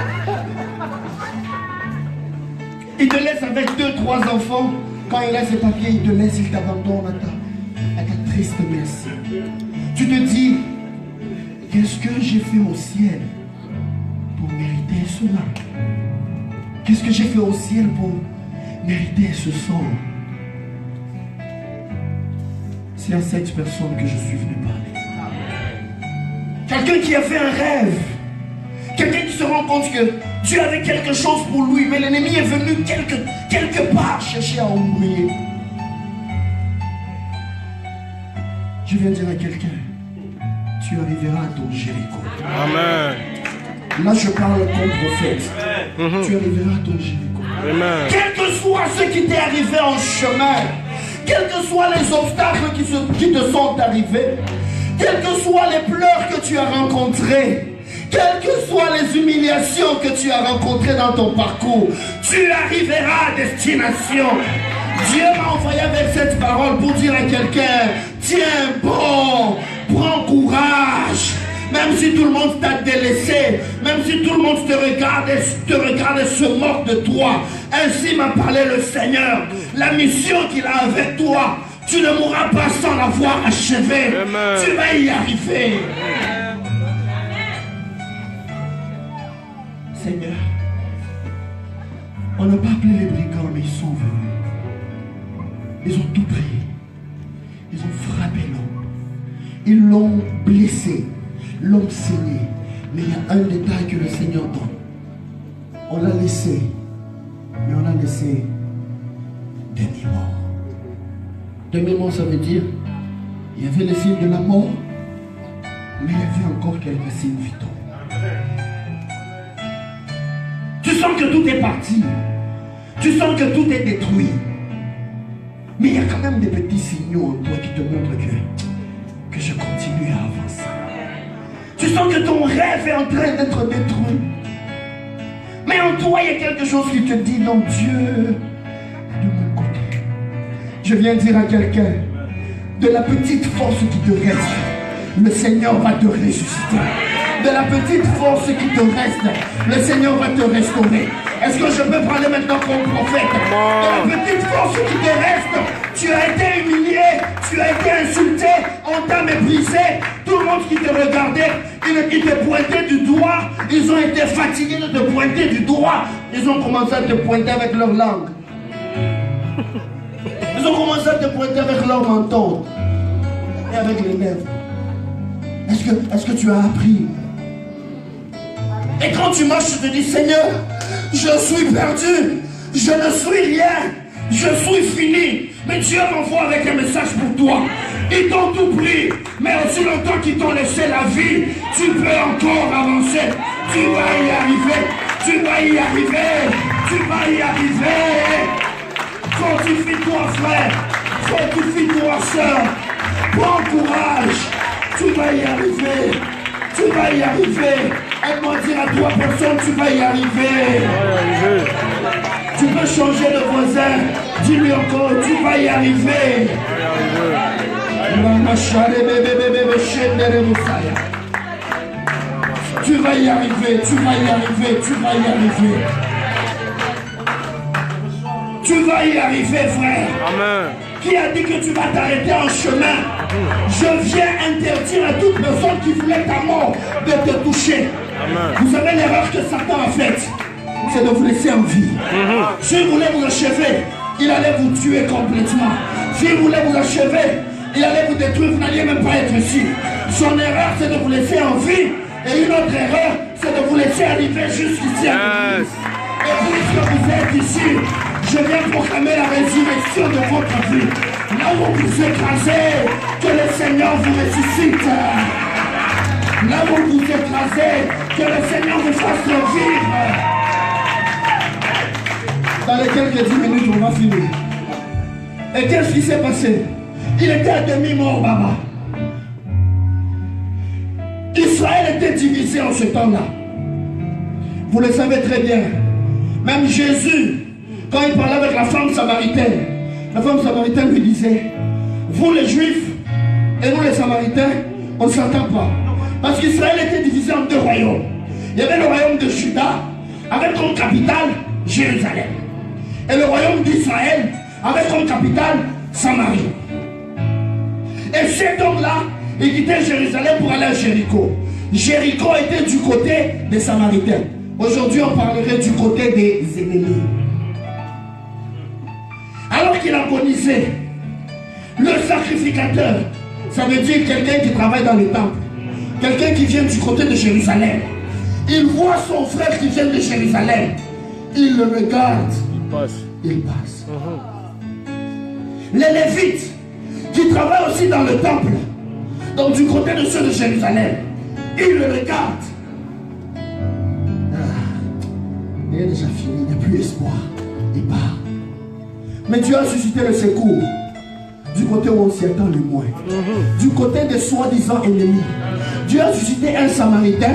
Il te laisse avec 2-3 enfants. Quand il a ses papiers, il te laisse, il t'abandonne à ta triste merci. Tu te dis, qu'est-ce que j'ai fait au ciel pour mériter cela? Qu'est-ce que j'ai fait au ciel pour mériter ce sort? C'est à cette personne que je suis venu parler. Quelqu'un qui a fait un rêve. Quelqu'un qui se rend compte que Dieu avait quelque chose pour lui, mais l'ennemi est venu quelque part chercher à embrouiller. Je viens dire à quelqu'un, tu arriveras à ton Jéricho. Amen. Là, je parle comme prophète. Tu arriveras à ton Jéricho. Amen. Quel que soit ce qui t'est arrivé en chemin, quels que soient les obstacles qui te sont arrivés, quelles que soient les pleurs que tu as rencontrés, quelles que soient les humiliations que tu as rencontrées dans ton parcours, tu arriveras à destination. Dieu m'a envoyé avec cette parole pour dire à quelqu'un, tiens bon, prends courage. Même si tout le monde t'a délaissé, même si tout le monde te regarde et se moque de toi, ainsi m'a parlé le Seigneur. La mission qu'il a avec toi, tu ne mourras pas sans l'avoir achevée. Tu vas y arriver. Seigneur, on n'a pas appelé les brigands, mais ils sont venus. Ils ont tout pris. Ils ont frappé l'homme. Ils l'ont blessé. L'homme saigné. Mais il y a un détail que le Seigneur donne. On l'a laissé. Mais on l'a laissé demi-mort. Demi-mort, ça veut dire il y avait les signes de la mort, mais il y avait encore quelques signes vitaux. Tu sens que tout est parti. Tu sens que tout est détruit. Mais il y a quand même des petits signaux en toi qui te montrent que je continue à avancer. Tu sens que ton rêve est en train d'être détruit. Mais en toi, il y a quelque chose qui te dit, non, Dieu est de mon côté. Je viens dire à quelqu'un, de la petite force qui te reste, le Seigneur va te ressusciter. De la petite force qui te reste, le Seigneur va te restaurer. Est-ce que je peux parler maintenant comme prophète? De la petite force qui te reste, tu as été humilié, tu as été insulté, on t'a méprisé. Tout le monde qui te regardait, qui te pointait du doigt, ils ont été fatigués de te pointer du doigt. Ils ont commencé à te pointer avec leur langue. Ils ont commencé à te pointer avec leur menton et avec les lèvres. Est-ce que tu as appris? Et quand tu marches, tu te dis, Seigneur, je suis perdu, je ne suis rien, je suis fini. Mais Dieu m'envoie avec un message pour toi. Ils t'ont tout pris, mais aussi longtemps qu'ils t'ont laissé la vie, tu peux encore avancer. Tu vas y arriver, tu vas y arriver, tu vas y arriver. Fortifie-toi, frère, fortifie-toi, soeur. Prends courage, tu vas y arriver, tu vas y arriver. Aide-moi à dire à 3 personnes, tu vas y arriver. Tu peux changer de voisin, dis-lui encore, tu vas y arriver. Tu vas y arriver, tu vas y arriver, tu vas y arriver. Tu vas y arriver, frère. Amen. Qui a dit que tu vas t'arrêter en chemin? Je viens interdire à toute personne qui voulait ta mort de te toucher. Amen. Vous savez l'erreur que Satan a faite, c'est de vous laisser en vie. S'il voulait vous achever, il allait vous tuer complètement. S'il voulait vous achever, il allait vous détruire, vous n'alliez même pas être ici. Son erreur, c'est de vous laisser en vie. Et une autre erreur, c'est de vous laisser arriver jusqu'ici. Yes. Et puisque vous êtes ici, je viens proclamer la résurrection de votre vie. Là où vous écrasez, que le Seigneur vous ressuscite. Là où vous écrasez, que le Seigneur vous fasse revivre. Dans les quelques 10 minutes, on va finir. Et qu'est-ce qui s'est passé? Il était à demi-mort, Baba. Israël était divisé en ce temps-là. Vous le savez très bien. Même Jésus, quand il parlait avec la femme samaritaine, la femme samaritaine lui disait, vous les Juifs et nous les Samaritains, on ne s'entend pas. Parce qu'Israël était divisé en 2 royaumes. Il y avait le royaume de Juda, avec comme capitale Jérusalem. Et le royaume d'Israël, avec comme capitale Samarie. Et cet homme-là, il quittait Jérusalem pour aller à Jéricho. Jéricho était du côté des Samaritains. Aujourd'hui, on parlerait du côté des ennemis. Alors qu'il agonisait, le sacrificateur, ça veut dire quelqu'un qui travaille dans le temple, quelqu'un qui vient du côté de Jérusalem. Il voit son frère qui vient de Jérusalem. Il le regarde. Il passe. Les Lévites, qui travaillent aussi dans le temple, donc du côté de ceux de Jérusalem, ils le regardent. Il est déjà fini, il n'y a plus espoir. Il part. Mais Dieu a suscité le secours du côté où on s'y attend le moins. Du côté des soi-disant ennemis. Dieu a suscité un Samaritain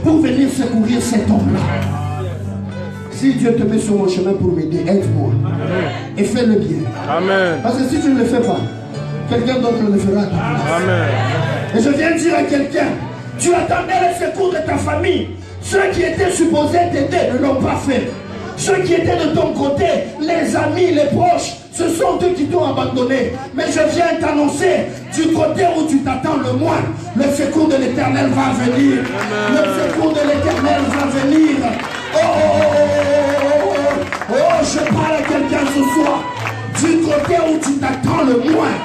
pour venir secourir cet homme-là. Si Dieu te met sur mon chemin pour m'aider, aide-moi. Et fais-le bien. Amen. Parce que si tu ne le fais pas, quelqu'un d'autre le fera. Amen. Et je viens dire à quelqu'un, tu attendais le secours de ta famille. Ceux qui étaient supposés t'aider ne l'ont pas fait. Ceux qui étaient de ton côté, les amis, les proches, ce sont eux qui t'ont abandonné. Mais je viens t'annoncer, du côté où tu t'attends le moins, le secours de l'Éternel va venir. Amen. Le secours de l'Éternel va venir. Oh, oh, oh, oh, je parle à quelqu'un ce soir. Du côté où tu t'attends le moins.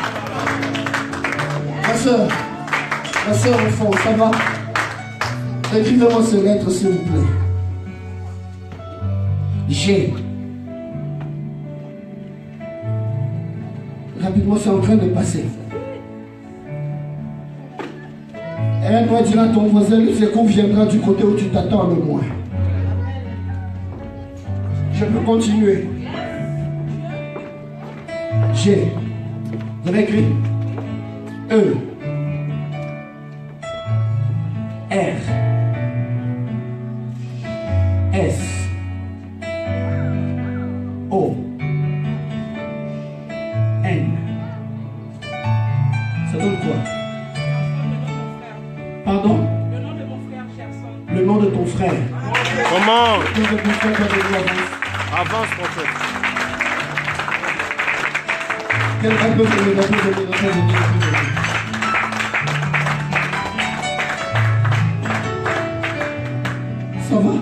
Ma soeur au fond, ça va? Écrivez-moi ces lettres s'il vous plaît. G. Rapidement, c'est en train de passer. Elle doit dire à ton voisin, le secours viendra du côté où tu t'attends le moins. Je peux continuer. G. Vous avez écrit E. R. S. O. N. Ça donne quoi? Pardon? Le nom de mon frère Gerson. Le nom de ton frère. Comment? Le nom de ton frère doit venir avance. Avance, prophète. Quelqu'un peut venir. Ça va?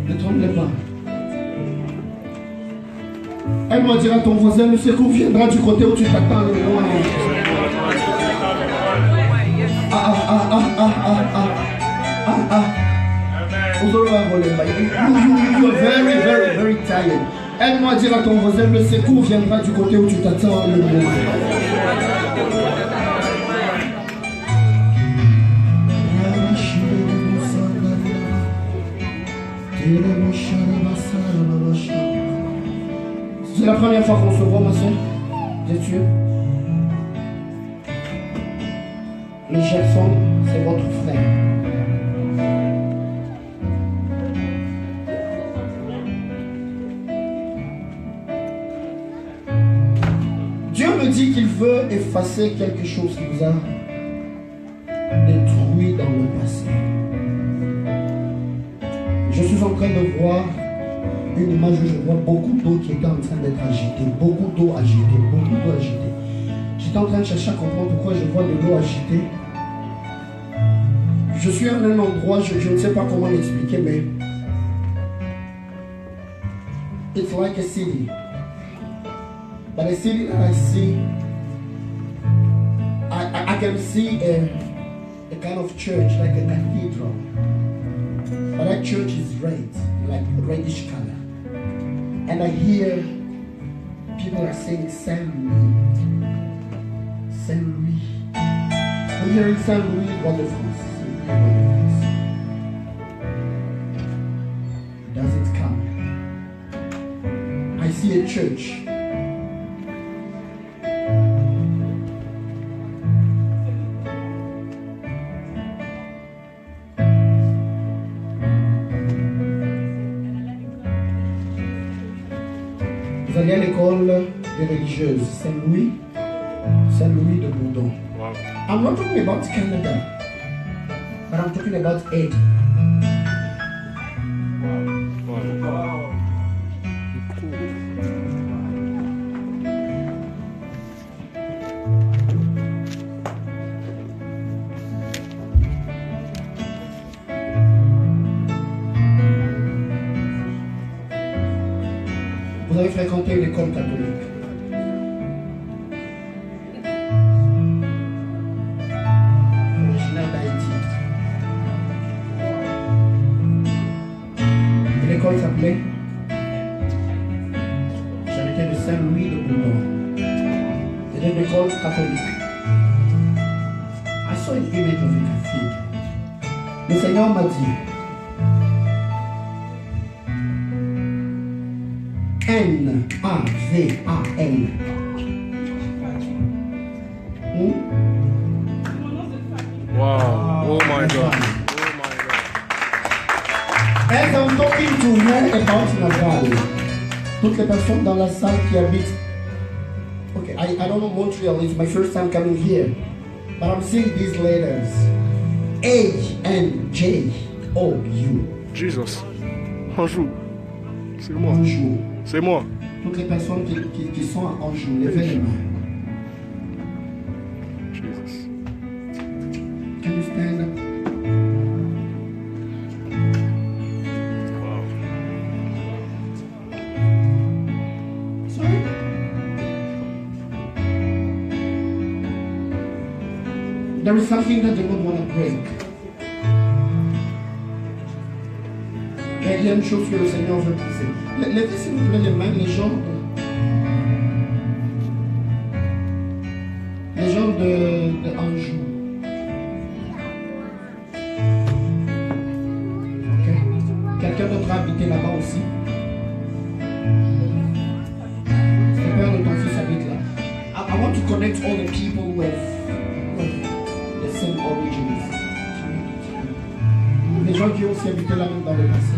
Ne tremblez pas. Elle doit dire à ton voisin, le secours viendra du côté où tu t'attends le loin. You are very, very, very tired. Aide-moi à dire à ton voisin, le secours viendra du côté où tu t'attends le moins. C'est la première fois qu'on se voit, ma soeur. Bien sûr. Le Gerson, c'est votre frère. Dieu me dit qu'il veut effacer quelque chose qui vous a détruit dans le passé. Je suis en train de voir une image où je vois beaucoup d'eau qui était en train d'être agitée. Beaucoup d'eau agitée, beaucoup d'eau agitée. J'étais en train de chercher à comprendre pourquoi je vois de l'eau agitée. Je suis à un endroit, je ne sais pas comment l'expliquer, mais it's like a city. But a city that I see, I can see a kind of church, like a cathedral. But that church is red, like reddish color. And I hear people are saying Saint Louis. Saint Louis. I'm hearing Saint Louis wonderful. Does it come? I see a church. Vous allez à l'école des religieuses, Saint-Louis de Bourdon. Wow. I'm not talking about Canada, but I'm talking about Eddie. Wow. Vous avez fréquenté une école catholique. Originaire d'Haïti. Et l'école s'appelait Charité de Saint-Louis de Bourdon. C'était une école catholique. I saw an image of a cathedral. Le Seigneur m'a dit, N-A-V-A-L. Wow. Oh my God. As I'm talking to her about Naval, toutes les personnes dans la salle qui habitent. Okay, I don't know Montreal, it's my first time coming here. But I'm seeing these letters. A-N-J-O-U. Jesus. Anjou. C'est moi. Anjou. C'est moi. Toutes les personnes qui sont à Anjou, levez les mains. Jesus. Can you stand up? Wow. Sorry? There is something that the Lord want to break. Il y a une chose que le Seigneur veut briser. Levez s'il vous plaît les mains, les gens de Anjou. Ok. Quelqu'un d'autre a habité là-bas aussi. Le père de ton fils habite là. I want to connect all the people with the same origins. Les gens qui ont aussi habité là même dans le passé.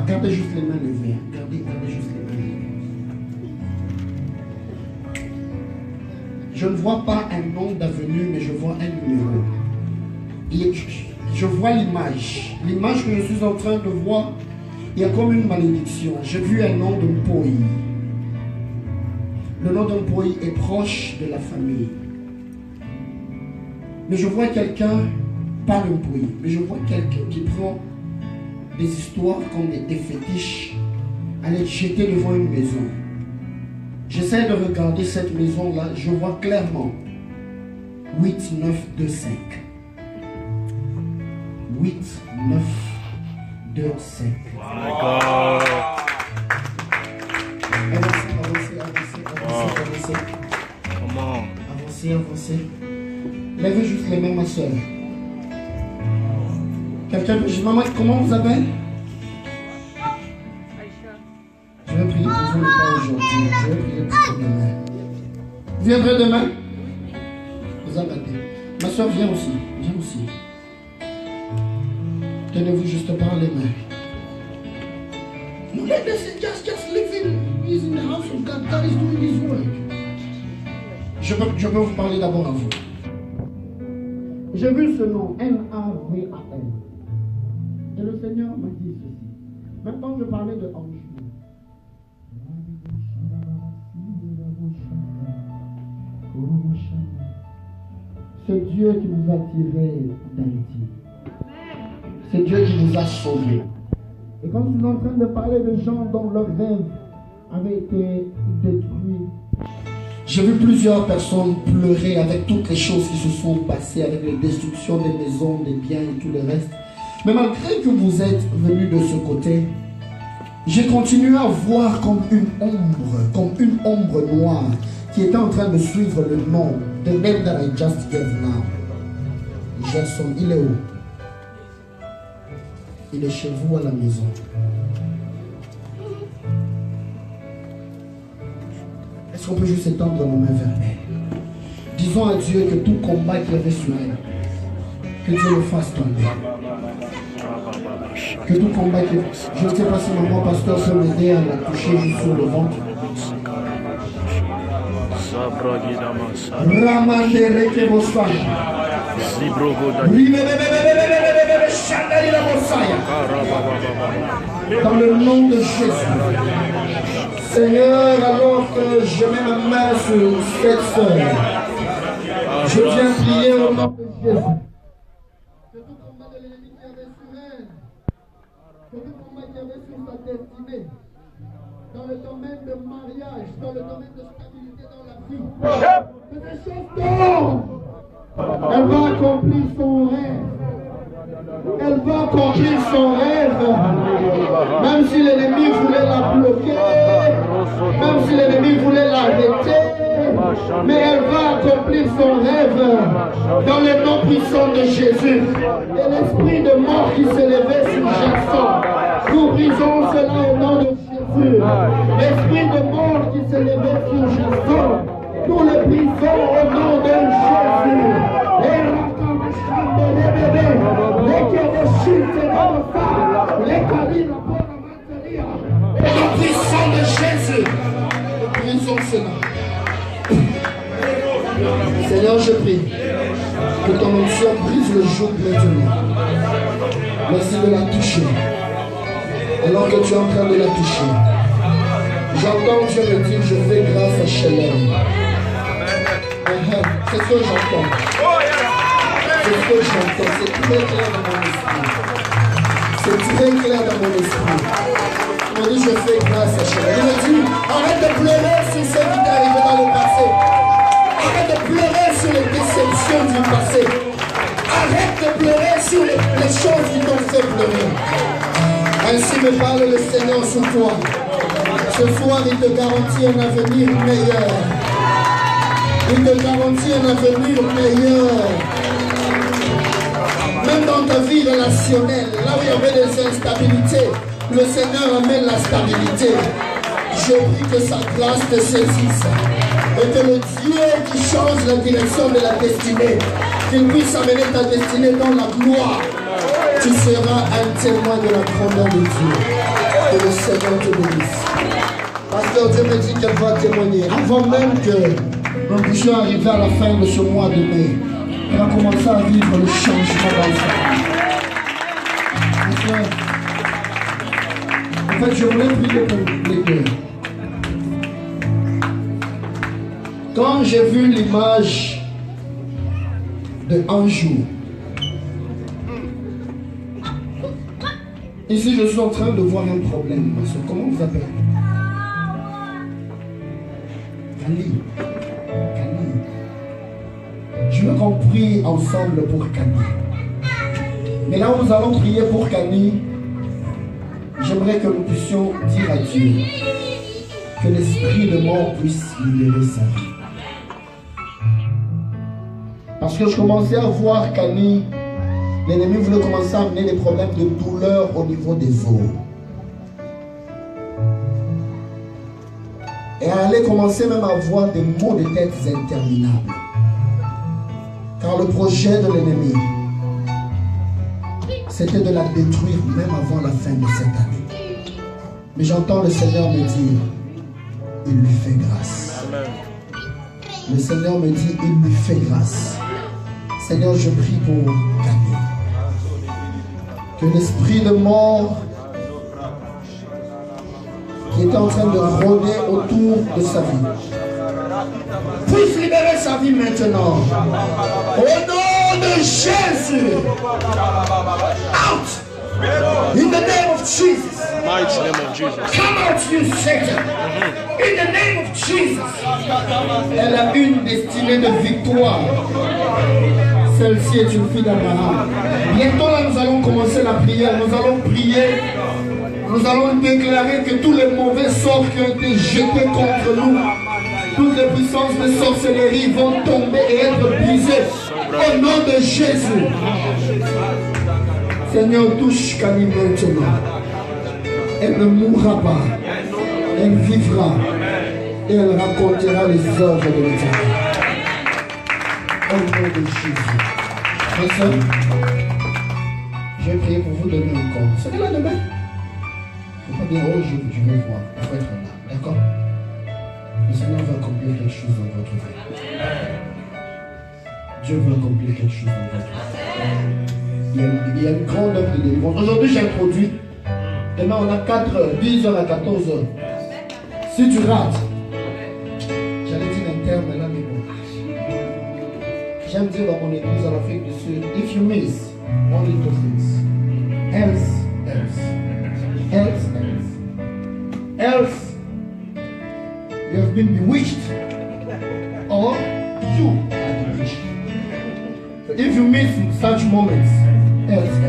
Gardez juste les mains levées. Gardez juste les mains levées. Je ne vois pas un nom d'avenue, mais je vois un numéro. Je vois l'image. L'image que je suis en train de voir, il y a comme une malédiction. J'ai vu un nom de Mpoi. Le nom de Mpoi est proche de la famille. Mais je vois quelqu'un, pas le Mpoi, mais je vois quelqu'un qui prend des histoires comme des fétiches, aller jeter devant une maison. J'essaie de regarder cette maison-là, je vois clairement 8, 9, 2, 5. 8, 9, 2, 5. My God. Avancez. Come on. Avancez. Levez juste les mains, ma soeur. Quelqu'un peut dire, maman, comment vous appelez? Aïcha. Je vais prier pour vous, mais pas aujourd'hui. Je vais prier pour vous demain. Vous viendrez demain? Vous abattez. Ma soeur, viens aussi. Tenez-vous juste par les mains. No, let us just living. He's in the house of God. God is doing his work. Je peux vous parler d'abord à vous. J'ai vu ce nom, N-A-V-A-L. Et le Seigneur m'a dit ceci. Maintenant, je parlais de Anjou. C'est Dieu qui vous a tiré d'Haïti. C'est Dieu qui vous a sauvé. Et quand je suis en train de parler de gens dont leurs rêves avaient été détruits, j'ai vu plusieurs personnes pleurer avec toutes les choses qui se sont passées, avec les destructions des maisons, des biens et tout le reste. Mais malgré que vous êtes venus de ce côté, j'ai continué à voir comme une ombre noire qui était en train de suivre le nom, the name that I just gave now. Gerson, il est où? Il est chez vous à la maison. Est-ce qu'on peut juste étendre nos mains vers elle? Disons à Dieu que tout combat qu'il y avait sur elle, que Dieu le fasse tomber. Que tout combat qu'il... Je ne sais pas si maman pasteur peut m'aider à la toucher juste sur le ventre. Dans le nom de Jésus. Seigneur, alors que je mets ma main sur cette sœur, je viens prier au nom de Jésus. Que tout combat de l'ennemi qui avait sur elle, que tout combat qui avait sur sa destinée, dans le domaine de mariage, dans le domaine de stabilité dans la vie, que ces choses tombent. Elle va accomplir son rêve. Elle va accomplir son rêve. Même si l'ennemi voulait la bloquer, même si l'ennemi voulait l'arrêter, mais elle va accomplir son rêve dans le nom puissant de Jésus. Et l'esprit de mort qui s'élevait sur Jackson, nous brisons cela au nom de Jésus. L'esprit de mort qui s'élevait sur Jackson, nous le brisons au nom de Jésus. Le puissant de Jésus, brisons cela. Seigneur, je prie que ton onction brise le joug maintenant. Merci de la toucher. Alors que tu es en train de la toucher, j'entends Dieu me dire, je fais grâce à Shalom. C'est ce que j'entends. C'est ce que j'entends. C'est très clair dans mon esprit. C'est très clair dans mon esprit. Il me dit, je fais grâce à Shalom. Il me dit, arrête de pleurer sur ce qui t'est arrivé dans le passé. Arrête de pleurer sur les déceptions du passé. Arrête de pleurer sur les choses qui t'ont fait pleurer. Ainsi me parle le Seigneur sur toi. Ce soir, il te garantit un avenir meilleur. Il te garantit un avenir meilleur. Même dans ta vie relationnelle, là où il y avait des instabilités, le Seigneur amène la stabilité. Je prie que sa grâce te saisisse. Et que le Dieu qui change la direction de la destinée, qu'il puisse amener ta destinée dans la gloire. Tu seras un témoin de la grandeur de Dieu. Que le Seigneur te bénisse. Pasteur, Dieu me dit qu'elle va témoigner. Avant même que nous puissions arriver à la fin de ce mois de mai, elle va commencer à vivre le changement dans sa vie. En fait, je voulais prier pour les deux. Quand j'ai vu l'image de Anjou, ici je suis en train de voir un problème. Comment vous appelez? Kali. Je veux qu'on prie ensemble pour Kali. Mais là où nous allons prier pour Kali, j'aimerais que nous puissions dire à Dieu que l'esprit de mort puisse libérer sa vie. Parce que je commençais à voir qu'Annie, l'ennemi voulait commencer à amener des problèmes de douleur au niveau des os. Et elle allait commencer même à avoir des maux de tête interminables. Car le projet de l'ennemi, c'était de la détruire même avant la fin de cette année. Mais j'entends le Seigneur me dire, il lui fait grâce. Le Seigneur me dit, il lui fait grâce. Seigneur, je prie pour gagner. Que l'esprit de mort qui était en train de rôder autour de sa vie puisse libérer sa vie maintenant. Au nom de Jésus. Out. In the name of Jesus. Mighty name of Jesus. Come out, you Satan. In the name of Jesus. Elle a une destinée de victoire. Celle-ci est une fille d'Abraham. Bientôt là, nous allons commencer la prière. Nous allons prier. Nous allons déclarer que tous les mauvais sorts qui ont été jetés contre nous, toutes les puissances de sorcellerie vont tomber et être brisées. Au nom de Jésus. Seigneur, touche Camille maintenant. Elle ne mourra pas. Elle vivra. Et elle racontera les œuvres de l'Éternel. Au nom de Jésus. Frères et sœurs, je vais prier pour vous donner encore. C'est là demain. Il ne faut pas dire, oh, je vais voir. Il faut être là. D'accord? Le Seigneur va accomplir quelque chose dans votre vie. Dieu veut accomplir quelque chose dans votre vie. Il y a une grande œuvre de délivrance. Aujourd'hui, j'ai introduit. Demain, on a 10h à 14h. Si tu rates, j'allais dire un terme là, mais bon. J'aime dire dans mon église en Afrique du Sud, if you miss, only two things. Else, you have been bewitched, or you are bewitched. So if you miss such moments, else.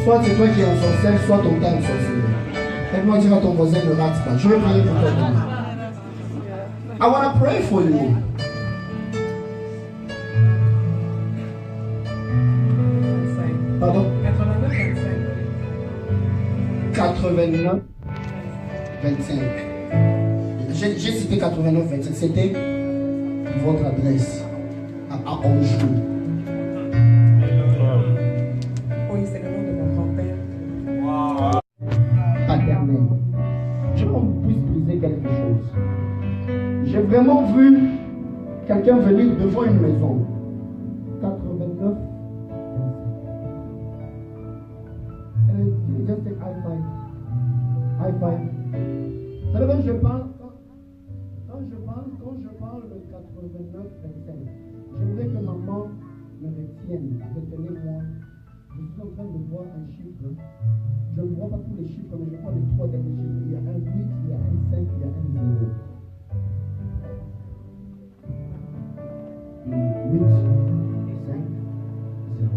Soit c'est toi qui es en sorcière, soit ton temps est sorcière. Fais-moi dire à ton voisin ne rate pas. Je vais prier pour toi demain. I want to pray for you. Pardon? 89, 25. J'ai cité 89, 25. C'était votre adresse à Anjou. Oui, c'est le nom de mon grand-père. Paternel. Je veux qu'on puisse briser quelque chose. J'ai vraiment vu quelqu'un venir devant une maison. 89. Just take high five. High five. Vous savez, quand je parle de 89, 25, j'aimerais que maman me retienne. Retenez-moi. Je suis en train de voir un chiffre. Je ne vois pas tous les chiffres, mais je vois les 3 derniers chiffres. Il y a un 8, il y a un 5, il y a un 0. 8, 5, 0.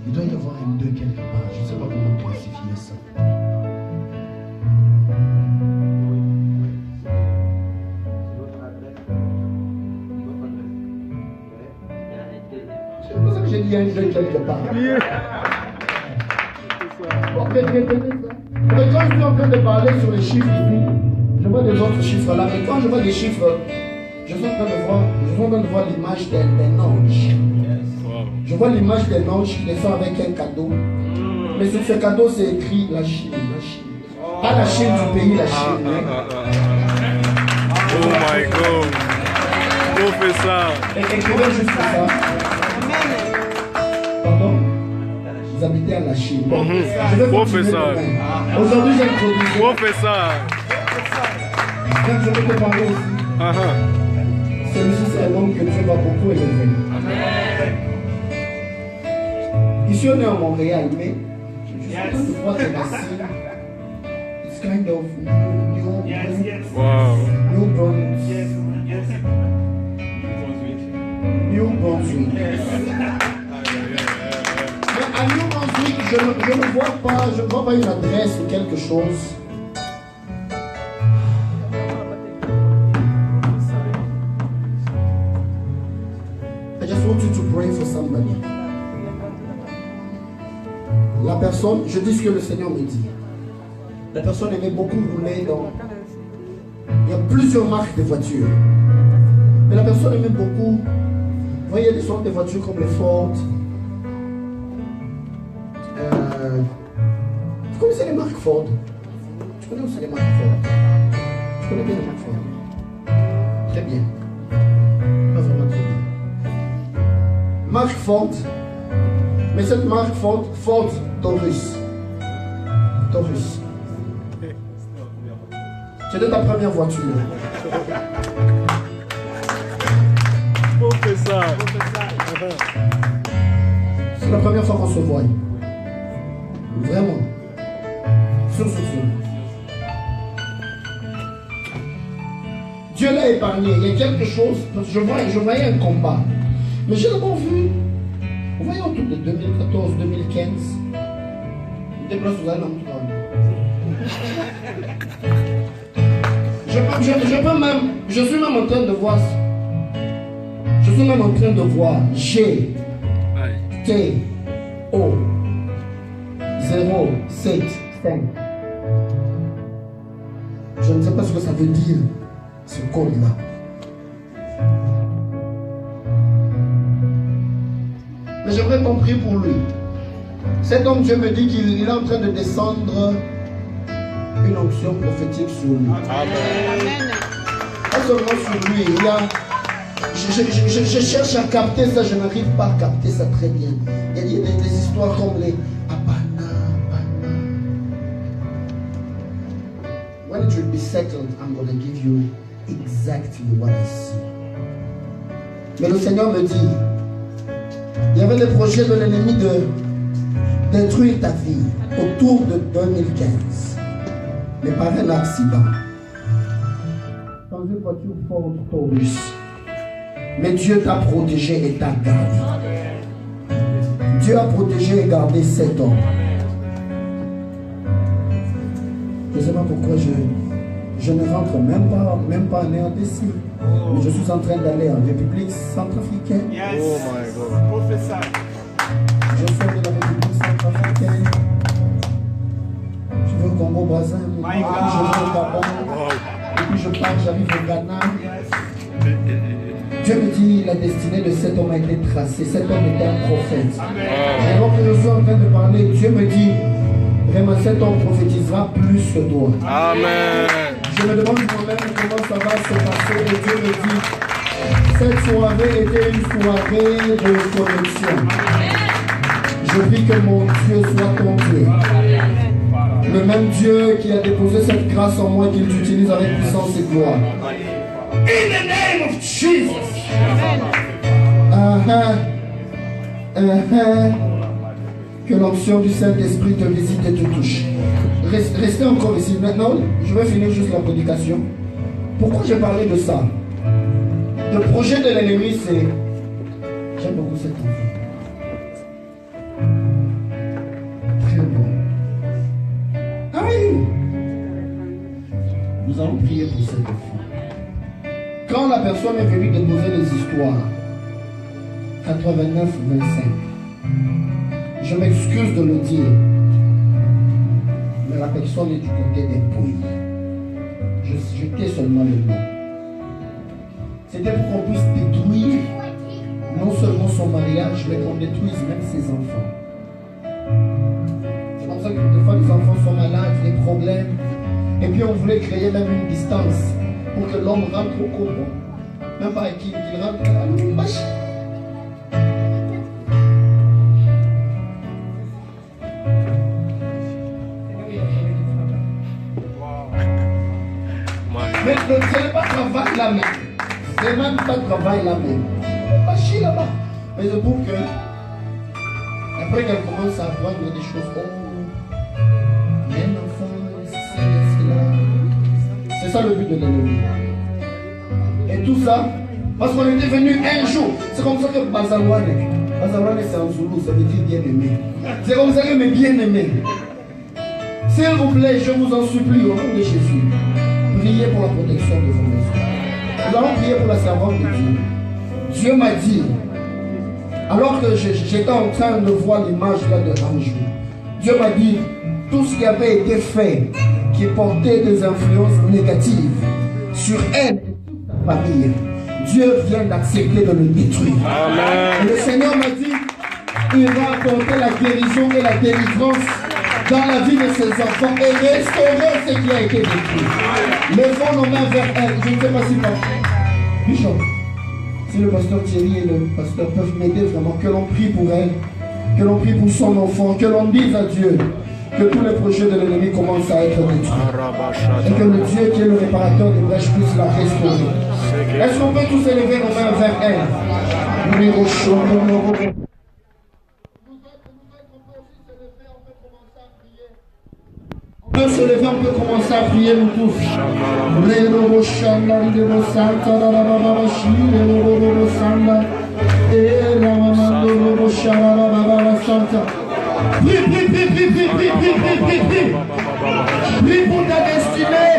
Il doit y avoir un 2 quelque part. Je ne sais pas comment classifier ça. C'est pour ça que j'ai dit un 2 quelque part. Bon, retenez ça. Mais quand je suis en train de parler sur les chiffres ici, je vois des autres chiffres là. Mais quand je vois des chiffres, je suis en train de voir l'image d'un ange. Je vois l'image d'un ange qui descend avec un cadeau. Mais sur ce cadeau, c'est écrit la Chine. Pas la Chine du pays, la Chine. Oh my God. Professeur. Et écrivez juste ça. Pardon? Vous habitez à la Chine. Bon, je vais Professeur. Aujourd'hui, j'ai introduit. Professeur. Je vais te parler aussi. Celui-ci, c'est un homme que Dieu va beaucoup élever. Ici, on est à Montréal, mais je suis en train de voir des racines. It's kind of New Brunswick. New Brunswick. Mais à New Brunswick, je ne vois pas une adresse ou quelque chose. I just want you to pray for somebody. La personne, je dis ce que le Seigneur me dit. La personne aimait beaucoup rouler dans... Il y a plusieurs marques de voitures. Mais la personne aimait beaucoup... Vous voyez, il y a des sortes de voitures comme les Ford. Vous connaissez les marques Ford? Tu connais aussi les marques Ford? Je connais bien les marques Ford. Très bien. Pas vraiment très bien. Marque Ford. Mais cette marque Ford, Ford Taurus. Taurus. C'était ta première voiture. Professeur. C'est la première fois qu'on se voit. Vraiment. Sur. Dieu l'a épargné. Il y a quelque chose. Je voyais un combat. Mais j'ai d'abord vu. Vous voyez autour de 2014, 2015. Je suis même en train de voir. Je suis même en train de voir G T O 0 7 5. Je ne sais pas ce que ça veut dire, ce code-là. Mais j'aimerais qu'on prie pour lui. Cet homme, Dieu me dit qu'il est en train de descendre une onction prophétique sur lui. Amen. Pas seulement sur lui, il y a... Je cherche à capter ça, je n'arrive pas à capter ça très bien. Il y a des histoires comme les Abana. When it will be settled, I'm going to give you exactly what I see. Mais le Seigneur me dit, il y avait le projet de l'ennemi de détruire ta vie autour de 2015. Mais par un accident. Dans une voiture Ford Taurus. Mais Dieu t'a protégé et t'a gardé. Dieu a protégé et gardé cet homme. Je ne sais pas pourquoi je ne rentre même pas en RDC. Mais je suis en train d'aller en République centrafricaine. Oh my God. Je sors de la République centrafricaine. Je vais au Congo-Brazza. Je vais au Gabon. Et puis je pars, j'arrive au Ghana. Dieu me dit, la destinée de cet homme a été tracée. Cet homme était un prophète. Et alors que je suis en train de parler, Dieu me dit, vraiment, cet homme prophétisera plus que toi. Amen. Je me demande moi-même comment ça va se passer. Et Dieu me dit, cette soirée était une soirée de connexion. Je prie que mon Dieu soit ton Dieu. Le même Dieu qui a déposé cette grâce en moi, qu'il utilise avec puissance et gloire. In the name of Jesus. Que l'onction du Saint-Esprit te visite et te touche. Restez encore ici. Maintenant, je vais finir juste la prédication. Pourquoi j'ai parlé de ça? Le projet de l'ennemi, c'est... J'aime beaucoup cet enfant. Très bon. Ah oui! Nous allons prier pour cet enfant. Quand la personne est venue déposer les histoires, 89-25, je m'excuse de le dire, mais la personne est du côté des pouilles. Je tais seulement le nom. C'était pour qu'on puisse détruire non seulement son mariage, mais qu'on détruise même ses enfants. C'est comme ça que des fois les enfants sont malades, des problèmes, et puis on voulait créer même une distance pour que l'homme rentre au cocon. Même pas qu'il rentre à l'oumache. Mais ce n'est pas travail là même. C'est même pas travail là même. Pas chier là-bas. Mais je trouve que après qu'elle commence à apprendre des choses, oh, il y a un enfant, c'est là. C'est ça le but de l'ennemi. Et tout ça, parce qu'on était venu un jour. C'est comme ça que Bazalouane, C'est en Zoulou, ça veut dire bien-aimé. C'est comme ça que mes bien-aimés. S'il vous plaît, je vous en supplie, au nom de Jésus, priez pour la protection de vos maisons. Nous allons prier pour la servante de Dieu. Dieu m'a dit, alors que j'étais en train de voir l'image là de Anjou, Dieu m'a dit, tout ce qui avait été fait, qui portait des influences négatives sur elle et toute sa famille, Dieu vient d'accepter de le détruire. Amen. Et le Seigneur m'a dit, il va apporter la guérison et la délivrance dans la vie de ses enfants et restaurer ce qui a été détruit. Levons nos mains vers elle. Je ne sais pas si Bishop, si le pasteur Thierry et le pasteur peuvent m'aider vraiment, que l'on prie pour elle, que l'on prie pour son enfant, que l'on dise à Dieu que tous les projets de l'ennemi commencent à être détruits. Et que le Dieu qui est le réparateur des brèches puisse la restaurer. Est-ce qu'on peut tous élever nos mains vers elle? On peut se lever, on peut commencer à prier nous tous. Prie pour ta destinée.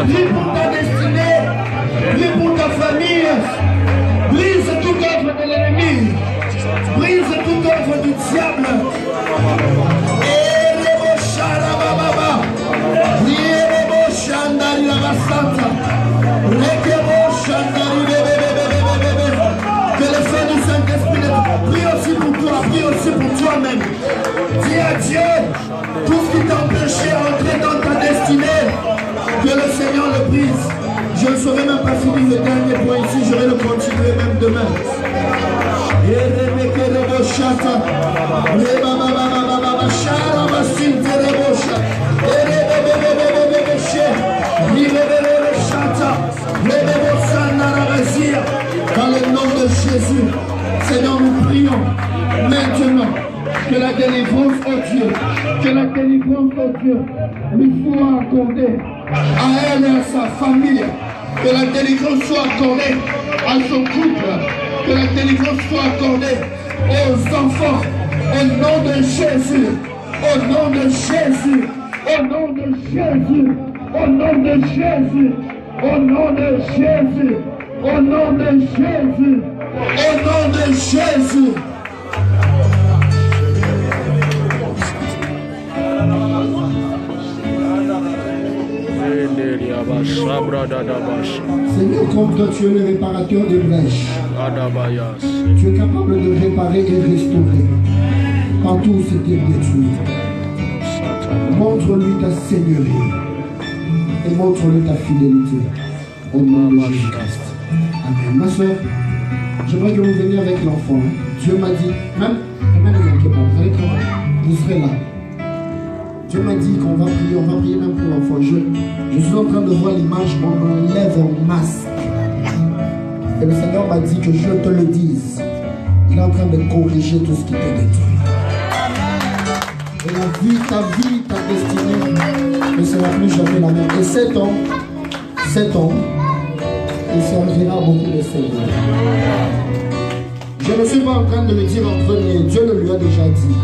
Prie pour ta destinée. Prie pour ta famille. Brise toute œuvre de l'ennemi. Brise toute œuvre du diable. Que le feu du Saint-Esprit, prie aussi pour toi, prie aussi pour toi-même. Dis à Dieu tout ce qui t'a empêché d'entrer dans ta destinée, que le Seigneur le brise. Je ne saurais même pas finir le dernier point ici, je vais le continuer même demain. Dans le nom de Jésus, Seigneur, nous prions maintenant que la délivrance, oh Dieu, que la délivrance, oh Dieu, lui soit accordée à elle et à sa famille. Que la délivrance soit accordée à son couple. Que la délivrance soit accordée aux enfants. Au nom de Jésus. Au nom de Jésus. Au nom de Jésus. Au nom de Jésus. Au nom de Jésus. Au nom de Jésus. Au nom de Jésus. Seigneur, comme toi tu es le réparateur des brèches, tu es capable de réparer et restaurer partout où c'était détruit. Montre-lui ta seigneurie et montre-lui ta fidélité au nom de Jésus-Christ. Amen. Ma soeur, j'aimerais que vous veniez avec l'enfant. Dieu m'a dit, même ne manquez pas, vous allez travailler, vous serez là. Dieu m'a dit qu'on va prier même pour l'enfant. Je suis en train de voir l'image, on enlève un masque. Et le Seigneur m'a dit que je te le dise. Il est en train de corriger tout ce qui t'est détruit. Et la vie, ta destinée ne sera plus jamais la même. Et cet homme, il servira beaucoup de Seigneur. Je ne suis pas en train de le dire en premier. Dieu le lui a déjà dit.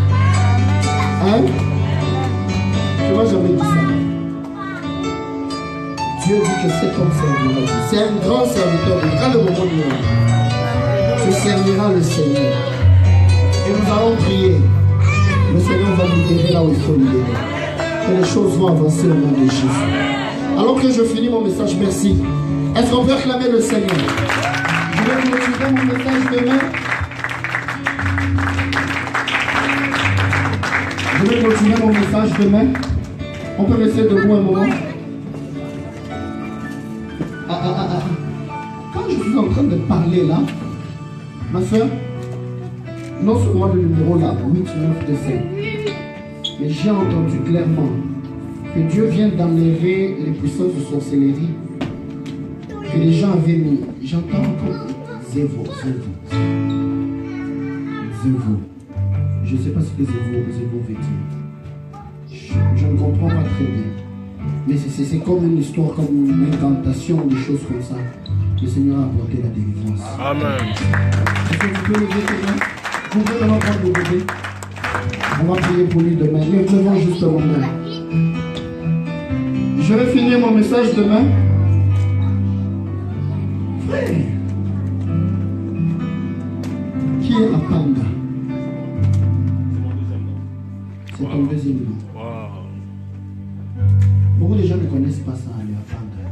Hein? Moi j'avais dit ça. Dieu dit que cet homme servira Dieu. C'est un grand serviteur. Quand le moment du monde, tu serviras le Seigneur. Et nous allons prier. Le Seigneur va nous libérer là où il faut libérer. Que les choses vont avancer au nom de Jésus. Alors que je finis mon message, merci. Est-ce qu'on peut acclamer le Seigneur? Je vais continuer mon message demain. Je vais continuer mon message demain. On peut rester debout un moment. Quand je suis en train de parler là, ma soeur, non seulement le numéro là, 892, mais j'ai entendu clairement que Dieu vient d'enlever les puissances de sorcellerie que les gens avaient mis. J'entends encore Zévo. Je ne sais pas ce que Zévo veut dire. Je ne comprends pas très bien. Mais c'est comme une histoire, comme une incantation, des choses comme ça. Le Seigneur a apporté la délivrance. Amen. Est-ce que vous pouvez lever tes mains? Vous pouvez maintenant prendre le bébé. On va prier pour lui demain. Levons juste nos mains. Je vais finir mon message demain. Frère, qui est Apanda? C'est ton deuxième nom. Beaucoup de gens ne connaissent pas ça, les Apanda.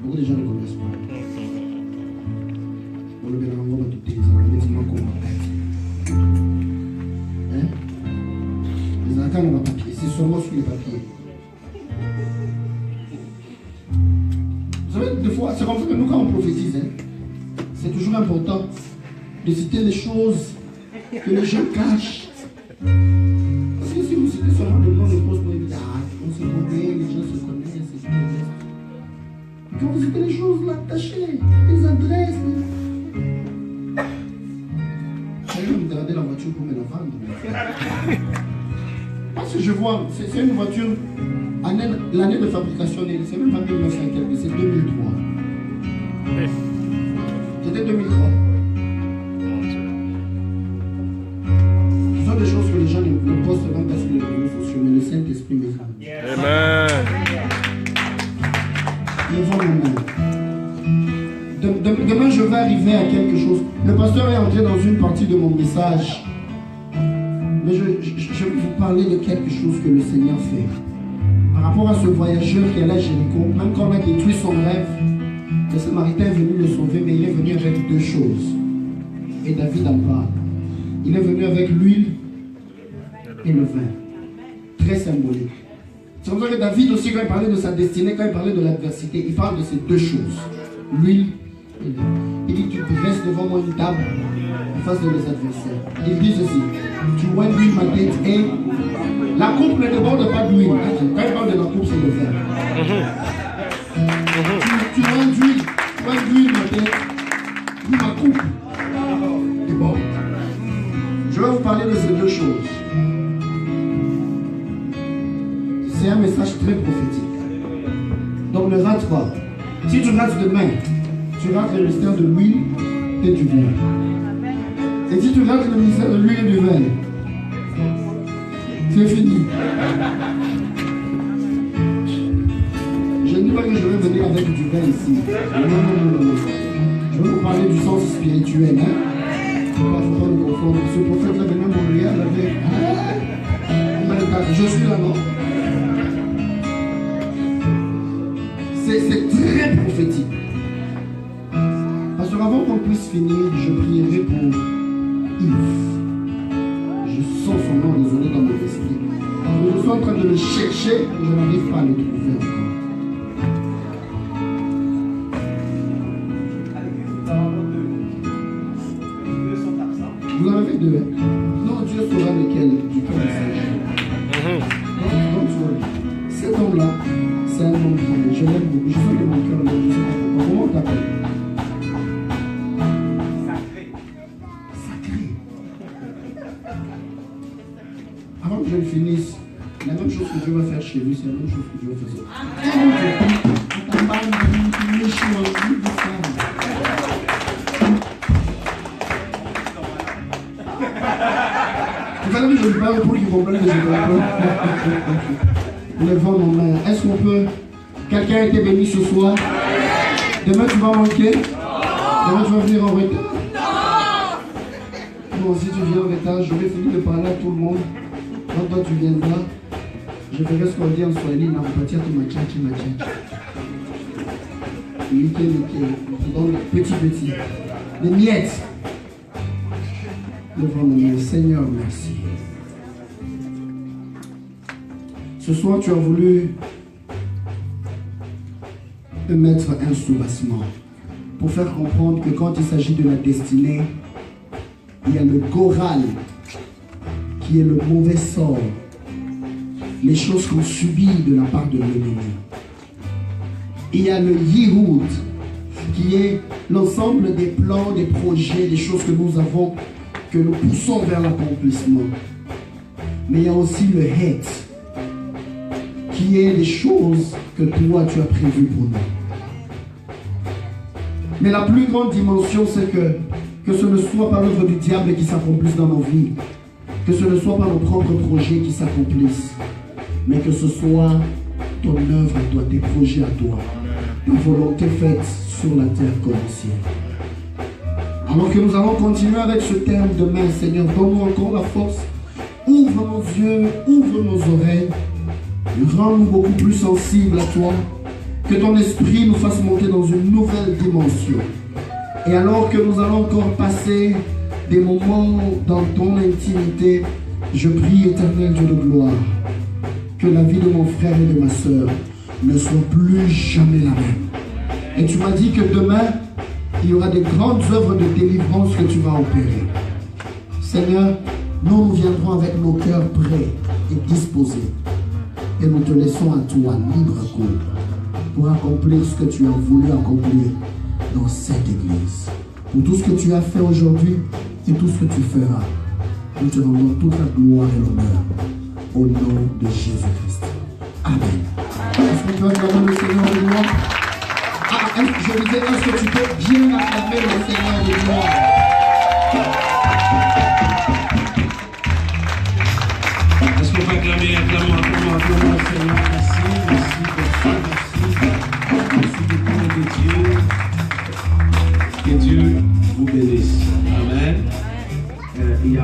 Beaucoup de gens ne connaissent pas. On le met dans le monde de tes hein? Les enfants n'ont pas papier, c'est seulement sur les papiers. Vous savez, des fois, c'est comme ça que nous, quand on prophétise, hein, c'est toujours important de citer les choses que les gens cachent. Parce que si vous citez seulement le nom de cause pour évidemment, on se connaît, les gens se connaissent, c'est tout. Quand vous citez les choses là, cachées, les adresses, je vais me garder la voiture pour me la vendre. Parce que je vois, c'est une voiture, l'année de fabrication, c'est même pas 1900 quelque, c'est 2003. C'était 2003. Ce sont des choses que les gens ne postent même pas sur les réseaux sociaux, mais le Saint-Esprit me fait. Amen. Levons nos mains. Demain, je vais arriver à quelque chose. Le pasteur est entré dans une partie de mon message. Mais je vais vous parler de quelque chose que le Seigneur fait. Par rapport à ce voyageur qui est allé à Jéricho, même quand on a détruit son rêve, le Samaritain est venu le sauver, mais il est venu avec deux choses. Et David en parle. Il est venu avec l'huile et le vin. Très symbolique. C'est comme ça que David aussi, quand il parlait de sa destinée, quand il parlait de l'adversité, il parle de ces deux choses. L'huile et le vin. Il dit, tu dresses devant moi une table en face de mes adversaires. Il dit ceci, tu vois l'huile ma tête et la coupe ne déborde pas d'huile. Quand il parle de la coupe, c'est le vin. Tu vois l'huile ma tête, puis ma coupe déborde. Je vais vous parler de ces deux choses. C'est un message très prophétique. Donc ne rate pas. Si tu rates demain, tu rates le mystère de l'huile et du vin. Et si tu rates le mystère de l'huile et du vin, c'est fini. Je ne dis pas que je vais venir avec du vin ici. Non. Je vais vous parler du sens spirituel. Hein? Il ne faut pas le confondre. Ce prophète-là venait à Montréal avec... Je suis là, non? C'est très prophétique. Parce que avant qu'on puisse finir, je prierai pour Yves. Je sens son nom résonner dans mon esprit. Alors je suis en train de le chercher, je n'arrive pas à le trouver encore. Vous en avez deux. Non, Dieu saura lequel du cœur il s'agit. Donc, cet homme-là, c'est un homme grand. Je l'aime beaucoup. Je sens que mon cœur l'aime. Je sais pas pourquoi. Comment on t'appelle? Sacré. Avant que je le finisse, la même chose que Dieu va faire chez lui, c'est la même chose que Dieu va faire chez lui. Il fallait que je lui parle pour qu'il comprenne que je comprends. Levons nos mains. Est-ce qu'on peut... Quelqu'un a été béni ce soir? Demain tu vas manquer? Demain tu vas venir en retard? Non, si tu viens en retard, je vais finir de parler à tout le monde. Quand toi tu viendras, je ferai ce qu'on dit en Swahili, na kupatia tu machachi. Like. Donc petit. Les miettes. Levons nos mains. Seigneur, merci. Ce soir, tu as voulu te mettre un soubassement pour faire comprendre que quand il s'agit de la destinée, il y a le Goral qui est le mauvais sort, les choses qu'on subit de la part de l'ennemi. Il y a le Yihoud qui est l'ensemble des plans, des projets, des choses que nous avons, que nous poussons vers l'accomplissement. Mais il y a aussi le Het qui est les choses que toi tu as prévues pour nous. Mais la plus grande dimension, c'est que Que ce ne soit pas l'œuvre du diable qui s'accomplisse dans nos vies. Que ce ne soit pas nos propres projets qui s'accomplissent. Mais que ce soit ton œuvre à toi, tes projets à toi. Ta volonté faite sur la terre comme au ciel. Alors que nous allons continuer avec ce thème demain, Seigneur, donne-nous encore la force. Ouvre nos yeux, ouvre nos oreilles. Rends-nous beaucoup plus sensibles à toi. Que ton esprit nous fasse monter dans une nouvelle dimension. Et alors que nous allons encore passer des moments dans ton intimité, je prie, éternel Dieu de gloire, que la vie de mon frère et de ma soeur ne soit plus jamais la même. Et tu m'as dit que demain, il y aura des grandes œuvres de délivrance que tu vas opérer. Seigneur, nous viendrons avec nos cœurs prêts et disposés. Et nous te laissons à toi libre cours pour accomplir ce que tu as voulu accomplir dans cette église. Pour tout ce que tu as fait aujourd'hui et tout ce que tu feras, nous te rendons toute la gloire et l'honneur au nom de Jésus-Christ. Amen. Est-ce que tu peux acclamer le Seigneur de gloire? Je disais, est-ce que tu peux bien acclamer le Seigneur de gloire? Est-ce qu'on peut acclamer le Seigneur? Merci, merci pour ça, merci beaucoup de Dieu. Que Dieu vous bénisse. Amen. Il y a